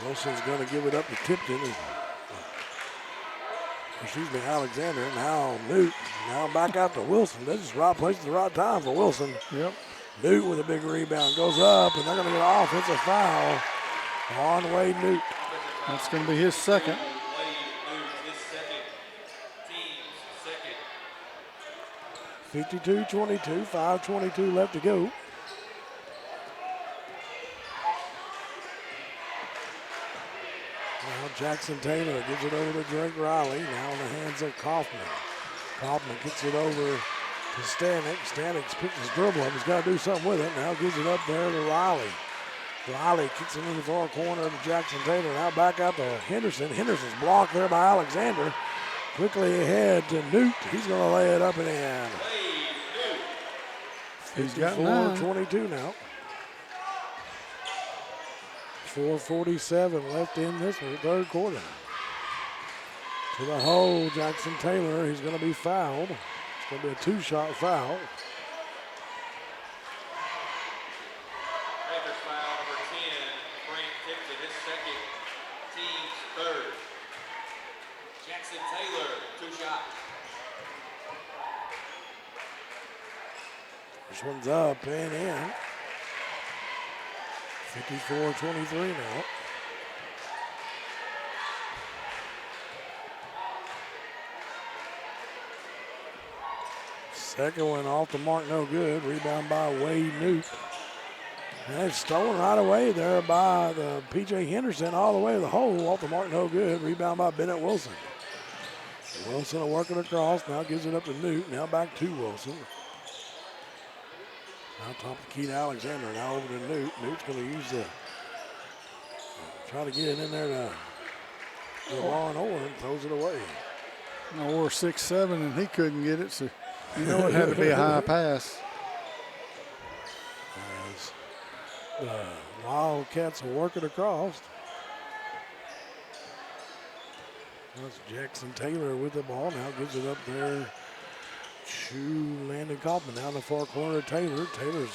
Wilson's going to give it up to Tipton. Excuse me, Alexander. Now Newt. Now back out to Wilson. This is the right place at the right time for Wilson. Yep. Newt with a big rebound. Goes up, and they're going to get an offensive foul on Wade Newt. That's going to be his second. 52-22, 5:22 left to go. Now Jackson Taylor gives it over to Drake Riley. Now in the hands of Kaufman. Kaufman gets it over to Stanek. Stanek picks his dribble up. He's got to do something with it. Now gives it up there to Riley. Riley kicks it in the far corner to Jackson Taylor. Now back out to Henderson. Henderson's blocked there by Alexander. Quickly ahead to Newt. He's going to lay it up and in. He's got 54-22 now. 4:47 left in this third quarter. To the hole, Jackson Taylor. He's going to be fouled. It's going to be a 2-shot foul. Panthers foul number 10, Frank Tipton, his second, team's third. Jackson Taylor, 2-shot. This one's up and in. 54-23 now. Second one off the mark, no good. Rebound by Wade Newt. And it's stolen right away there by the P.J. Henderson all the way to the hole. Off the mark, no good. Rebound by Bennett Wilson. Wilson will work it across. Now gives it up to Newt. Now back to Wilson. Now top of the key to Alexander. Now over to Newt. Newt's going to use the, try to get it in there to Ron Orr and throws it away. Or 6'7", and he couldn't get it, so you know it had to be a high pass. As the Wildcats will work it across. That's Jackson Taylor with the ball now, gives it up there to Landon Kaufman. Now in the far corner, Taylor's gonna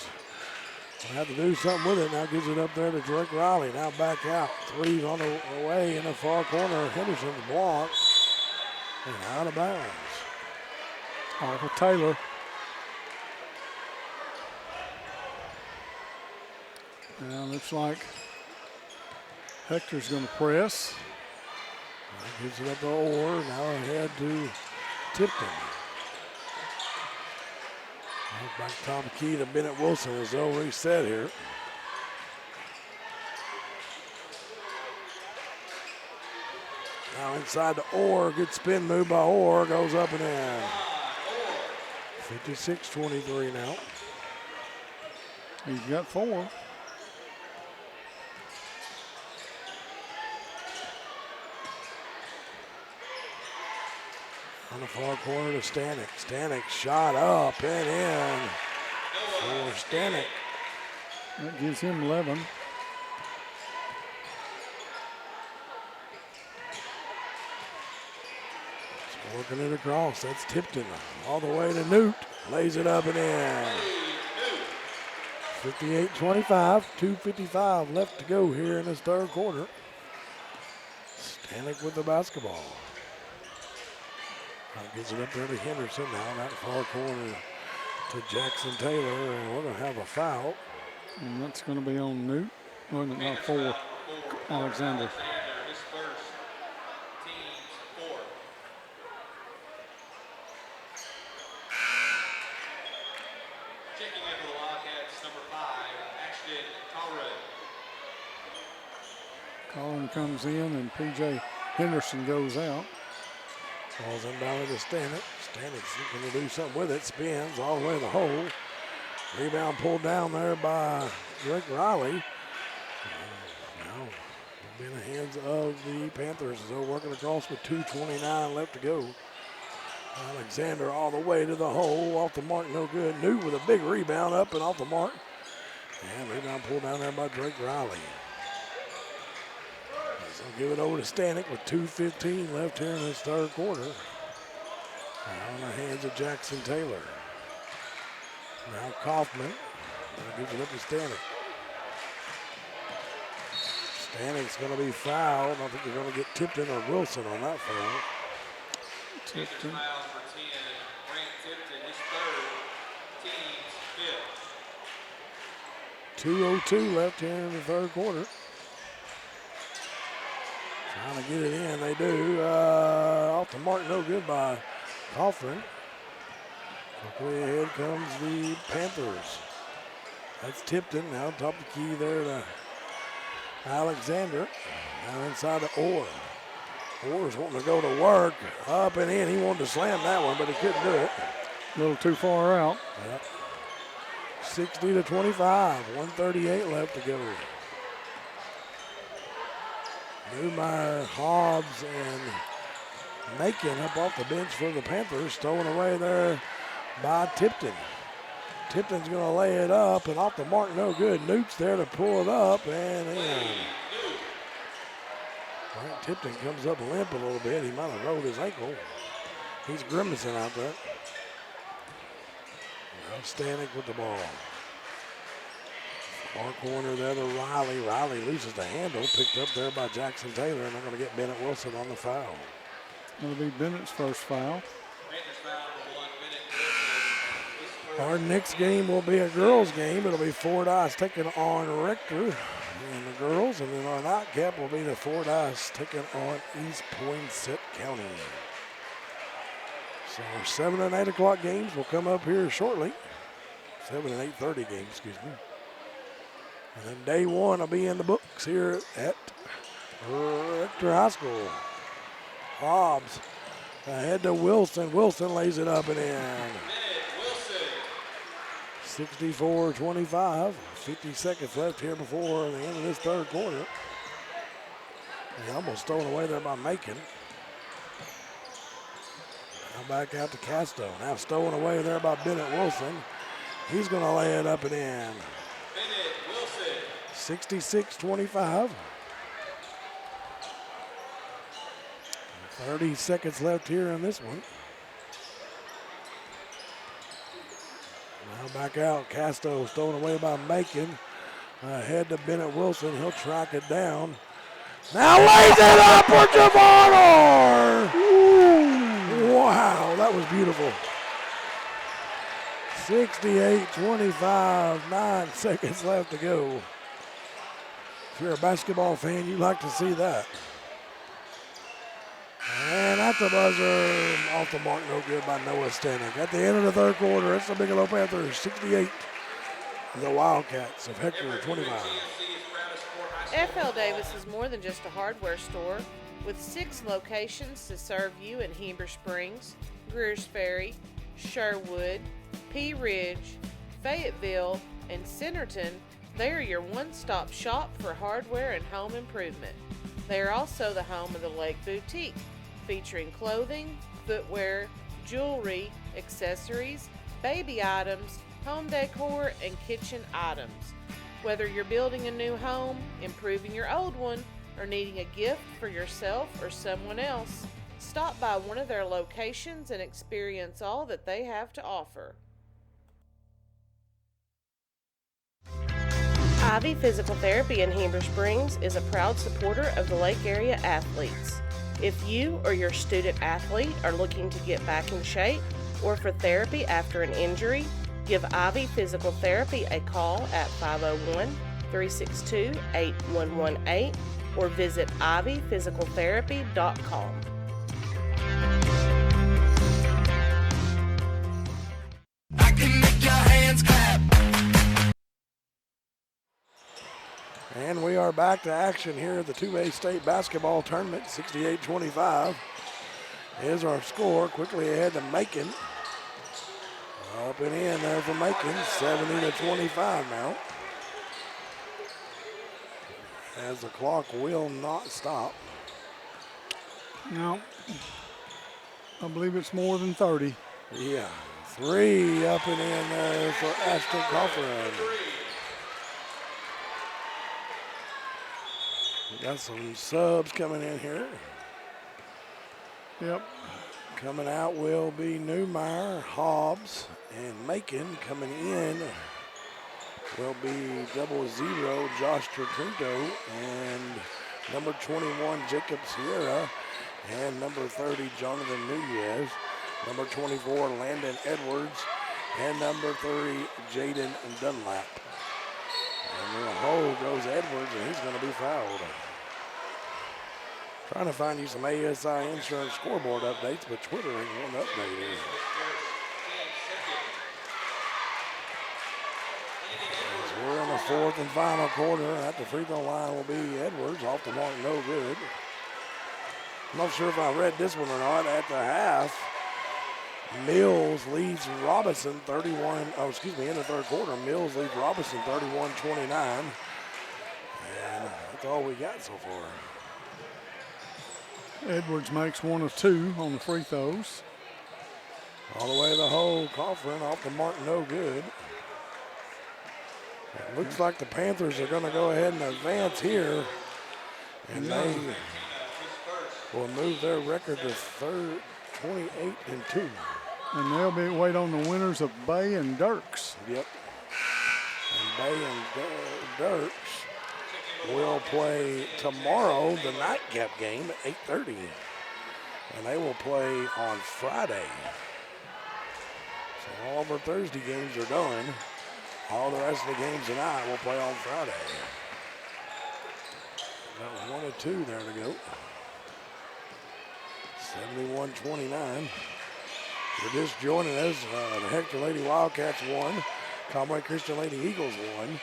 have to do something with it. Now gives it up there to Drake Riley. Now back out. Three's on the way in the far corner. Henderson's blocked and out of bounds. Off of Taylor. Now looks like Hector's going to press. Now gives it up to Orr. Now ahead to Tipton. Back top of key to Bennett Wilson as they'll reset here. Now inside to Orr. Good spin move by Orr. Goes up and in. 56-23 now. He's got 4. On the far corner to Stanek. Stanek shot up and in for Stanek. That gives him 11. Just working it across. That's Tipton all the way to Newt. Lays it up and in. 58-25. 2:55 left to go here in this third quarter. Stanek with the basketball. Gives it up there to Henderson now in that far corner to Jackson Taylor, and we're going to have a foul. And that's going to be on Newt. Well, not 4. Alexander. Checking in for the Wildcats, number 5, Ashton Colruyt. Collin comes in, and P.J. Henderson goes out. Falls inbound to Stanek. Stanek's looking to do something with it. Spins all the way to the hole. Rebound pulled down there by Drake Riley. Now it'll be in the hands of the Panthers as they're working across with 2:29 left to go. Alexander all the way to the hole. Off the mark, no good. Newt with a big rebound up and off the mark. And rebound pulled down there by Drake Riley. So give it over to Stanek with 2:15 left here in this third quarter. Now in the hands of Jackson Taylor. Now Kaufman. Now gives it up to Stanek. Stanek's going to be fouled. I think they're going to get Tipton or Wilson on that foul. Tipton. 2:02 left here in the third quarter. Trying to get it in, they do. Off the mark, no good by Kaufman. Quickly ahead comes the Panthers. That's Tipton, now top of the key there to Alexander. Now inside to Orr. Orr's wanting to go to work, up and in. He wanted to slam that one, but he couldn't do it. A little too far out. Yep. 60-25, 1:38 left to go. Newmeyer, Hobbs, and Macon up off the bench for the Panthers. Stolen away there by Tipton. Tipton's going to lay it up, and off the mark, no good. Newt's there to pull it up and in. Right, Tipton comes up limp a little bit. He might have rolled his ankle. He's grimacing out there. Now Stanek with the ball. Far corner there to Riley. Riley loses the handle, picked up there by Jackson Taylor, and they're going to get Bennett Wilson on the foul. It'll be Bennett's first foul. Our next game will be a girls' game. It'll be Fordyce taking on Rector and the girls, and then our nightcap will be the Fordyce taking on East Poinsett County. So our 7 and 8 o'clock games will come up here shortly. 7 and 8:30 games, excuse me. And then day one will be in the books here at Rector High School. Hobbs ahead to Wilson. Wilson lays it up and in. 64-25. 50 seconds left here before the end of this third quarter. He almost stolen away there by Macon. Now back out to Casto. Now stolen away there by Bennett Wilson. He's going to lay it up and in. Bennett Wilson. 66-25. 30 seconds left here in this one. Now back out. Casto stolen away by Macon. Ahead to Bennett Wilson. He'll track it down. Now lays it up for Javon. Wow, that was beautiful. 68-25, 9 seconds left to go. If you're a basketball fan, you like to see that. And at the buzzer, off the mark, no good by Noah Stanek. At the end of the third quarter, it's the Bigelow Panthers 68, the Wildcats of Hector 25. FL Davis is more than just a hardware store. With 6 locations to serve you in Heber Springs, Greers Ferry, Sherwood, Pea Ridge, Fayetteville, and Centerton, they are your one-stop shop for hardware and home improvement. They are also the home of the Lake Boutique, featuring clothing, footwear, jewelry, accessories, baby items, home decor, and kitchen items. Whether you're building a new home, improving your old one, or needing a gift for yourself or someone else, stop by one of their locations and experience all that they have to offer. Ivy Physical Therapy in Heber Springs is a proud supporter of the Lake Area athletes. If you or your student athlete are looking to get back in shape or for therapy after an injury, give Ivy Physical Therapy a call at 501-362-8118 or visit ivyphysicaltherapy.com. I can make your hands clap. And we are back to action here at the 2A state basketball tournament. 68-25 is our score. Quickly ahead to Macon. Up and in there for Macon. 70-25 now. As the clock will not stop. No. I believe it's more than 30. Yeah. 3 up and in there for Ashton Coughlin. Got some subs coming in here. Yep. Coming out will be Newmeyer, Hobbs, and Macon. Coming in will be 00 Josh Trinto and number 21 Jacob Sierra and number 30 Jonathan Nunez, number 24 Landon Edwards, and number 30 Jaden Dunlap. And the hole goes Edwards, and he's going to be fouled. Trying to find you some ASI Insurance scoreboard updates, but Twitter ain't one updated. As we're in the fourth and final quarter, at the free throw line will be Edwards, off the mark, no good. I'm not sure if I read this one or not. At the half, Mills leads Robinson in the third quarter, Mills leads Robinson 31-29. And that's all we got so far. Edwards makes 1 of 2 on the free throws. All the way to the hole, Coughlin off the mark, no good. It looks like the Panthers are going to go ahead and advance here. And they will move their record to 28-2. And they'll wait on the winners of Bay and Dirks. Yep. And Bay and Dirks will play tomorrow, the nightcap game at 8:30. And they will play on Friday. So all of our Thursday games are done. All the rest of the games tonight will play on Friday. Got 1 of 2 there to go. 71-29. If you're just joining us, the Hector Lady Wildcats won. Conway Christian Lady Eagles won.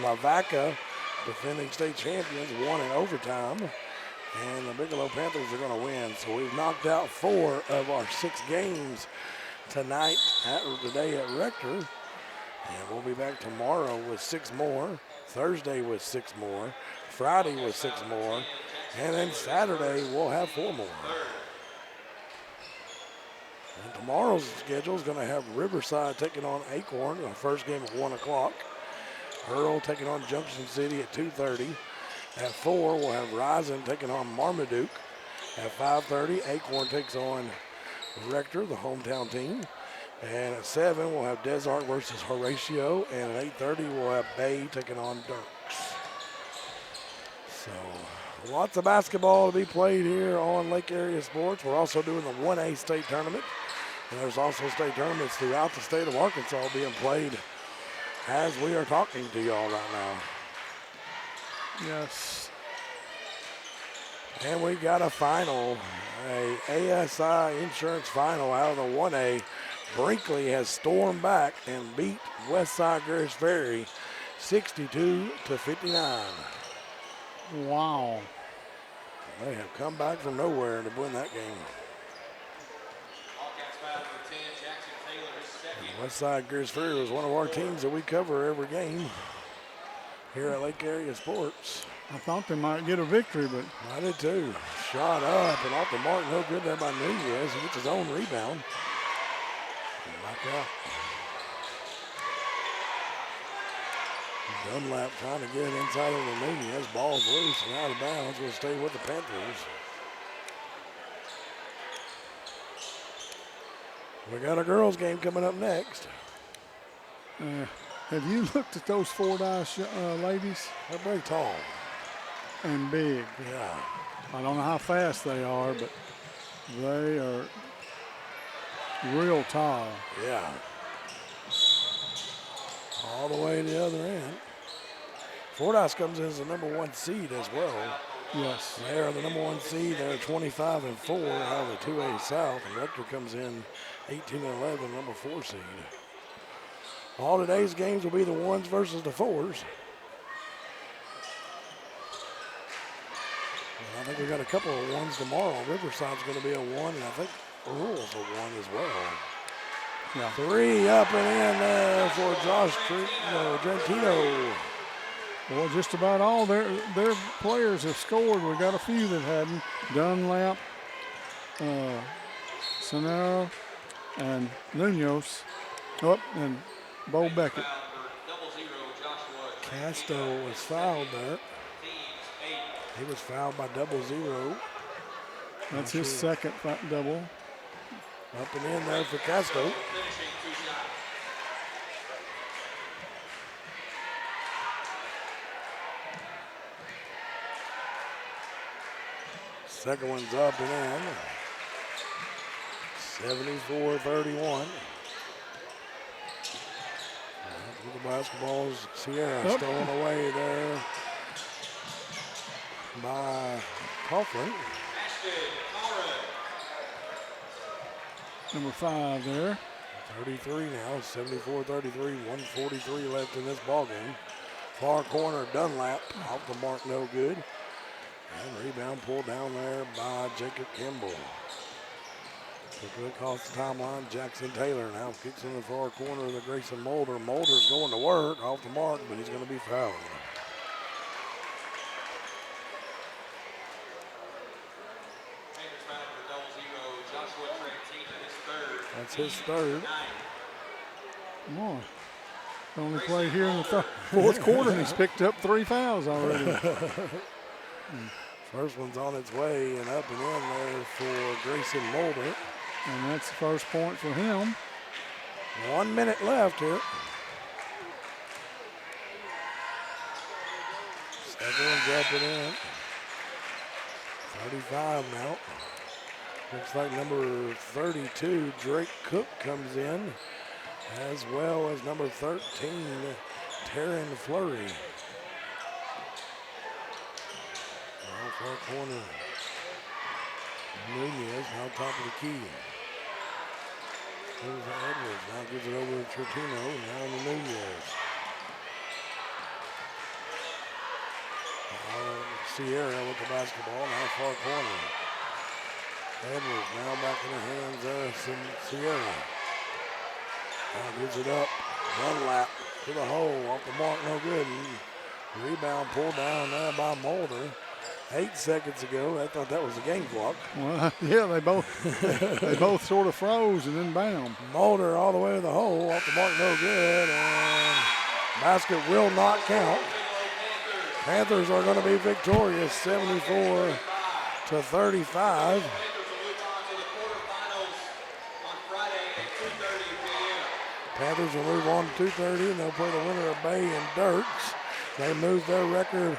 Lavaca, defending state champions, won in overtime. And the Bigelow Panthers are going to win. So we've knocked out 4 of our 6 games today at Rector. And we'll be back tomorrow with 6 more. Thursday with 6 more. Friday with 6 more. And then Saturday we'll have 4 more. And tomorrow's schedule is going to have Riverside taking on Acorn, the first game at 1 o'clock. Earl taking on Junction City at 2:30. At 4, we'll have Rising taking on Marmaduke. At 5:30, Acorn takes on Rector, the hometown team. And at 7, we'll have Desart versus Horatio. And at 8:30, we'll have Bay taking on Dirks. So lots of basketball to be played here on Lake Area Sports. We're also doing the 1A state tournament. And there's also state tournaments throughout the state of Arkansas being played as we are talking to y'all right now. Yes. And we got a final, a ASI Insurance final out of the 1A. Brinkley has stormed back and beat Westside Grace Ferry 62-59. Wow. They have come back from nowhere to win that game. Westside Grace Ferry was one of our teams that we cover every game here at Lake Area Sports. I thought they might get a victory, but I did too. Shot up and off the mark, no good there by Nunez. He gets his own rebound. Back out. Dunlap trying to get it inside of the Nunez. Ball's loose and out of bounds. Will stay with the Panthers. We got a girls' game coming up next. Have you looked at those Fordyce ladies? They're very tall. And big. Yeah. I don't know how fast they are, but they are real tall. Yeah. All the way to the other end. Fordyce comes in as the number 1 seed as well. Yes. They are the number 1 seed. They're 25-4 out of the 2A South. And Rector comes in 18-11, number 4 seed. All today's games will be the 1s versus the 4s. And I think we got a couple of 1s tomorrow. Riverside's going to be a 1, and I think Earl's a 1 as well. Yeah. 3 up and in there for Josh Trentino. Well, just about all their players have scored. We got a few that hadn't. Dunlap, Sonero, and Munoz. Oh, and Bo Beckett. Casto was fouled there. He was fouled by 00. That's his second double. Up and in there for Casto. Second one's up and in. 74-31. With the basketballs, Sierra stolen away there by Coughlin. Number 5 there. 33 now, 74-33, 1:43 left in this ball game. Far corner, Dunlap, off the mark, no good. And rebound pulled down there by Jacob Kimball. Took it across the timeline. Jackson Taylor now kicks in the far corner of the Grayson Mulder. Mulder's going to work off the mark, but he's going to be fouled. That's his third. More. Only played here in the fourth quarter, and he's picked up 3 fouls already. First one's on its way and up and in there for Grayson Mulder. And that's the first point for him. 1 minute left here. Second one's up and in. 35 now. Looks like number 32, Drake Cook, comes in, as well as number 13, Taryn Flurry. Now far corner, Nunez, now top of the key. Here's Edwards, now gives it over to Trentino, now to Nunez. Sierra with the basketball, now far corner. Edwards now back in the hands of Sierra. Now gives it up. Dunlap to the hole. Off the mark, no good. And rebound pulled down there by Mulder. 8 seconds ago. I thought that was a game clock. Well, yeah, they both sort of froze and then bam. Mulder all the way to the hole, off the mark, no good, and basket will not count. Panthers are going to be victorious, 74-35. Panthers will move on to 2:30, and they'll play the winner of Bay and Dirks. They move their record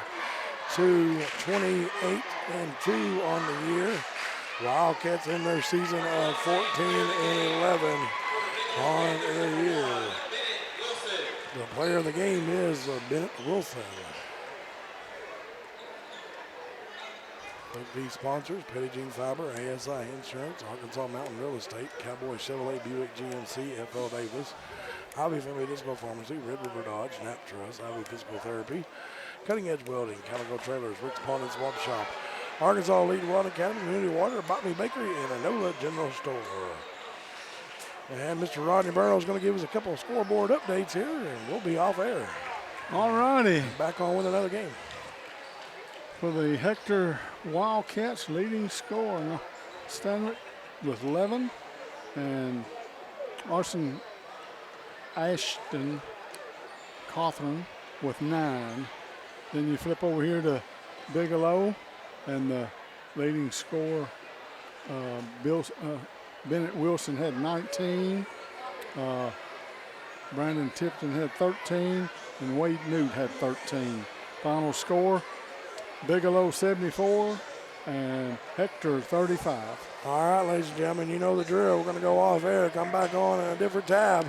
to 28-2 on the year. Wildcats in their season of 14-11 on the year. The player of the game is Bennett Wilson. These sponsors: Petty Jean Fiber, ASI Insurance, Arkansas Mountain Real Estate, Cowboy Chevrolet, Buick GMC, FL Davis, Ivy Family Disco Pharmacy, Red River Dodge, Nap Trust, Ivy Physical Therapy, Cutting Edge Welding, Calico Trailers, Rick's Pawn and Swap Shop, Arkansas Elite Water Academy, Community Water, Botany Bakery, and Enola General Store. And Mr. Rodney Burrow is going to give us a couple of scoreboard updates here, and we'll be off air. All righty. Back on with another game. For the Hector Wildcats, leading scorer Stanwick with 11, and Arson Ashton Cawthorn with 9. Then you flip over here to Bigelow, and the leading scorer Bennett Wilson had 19. Brandon Tipton had 13, and Wade Newt had 13. Final score: Bigelow 74 and Hector 35. All right, ladies and gentlemen, you know the drill. We're going to go off air, come back on a different tab.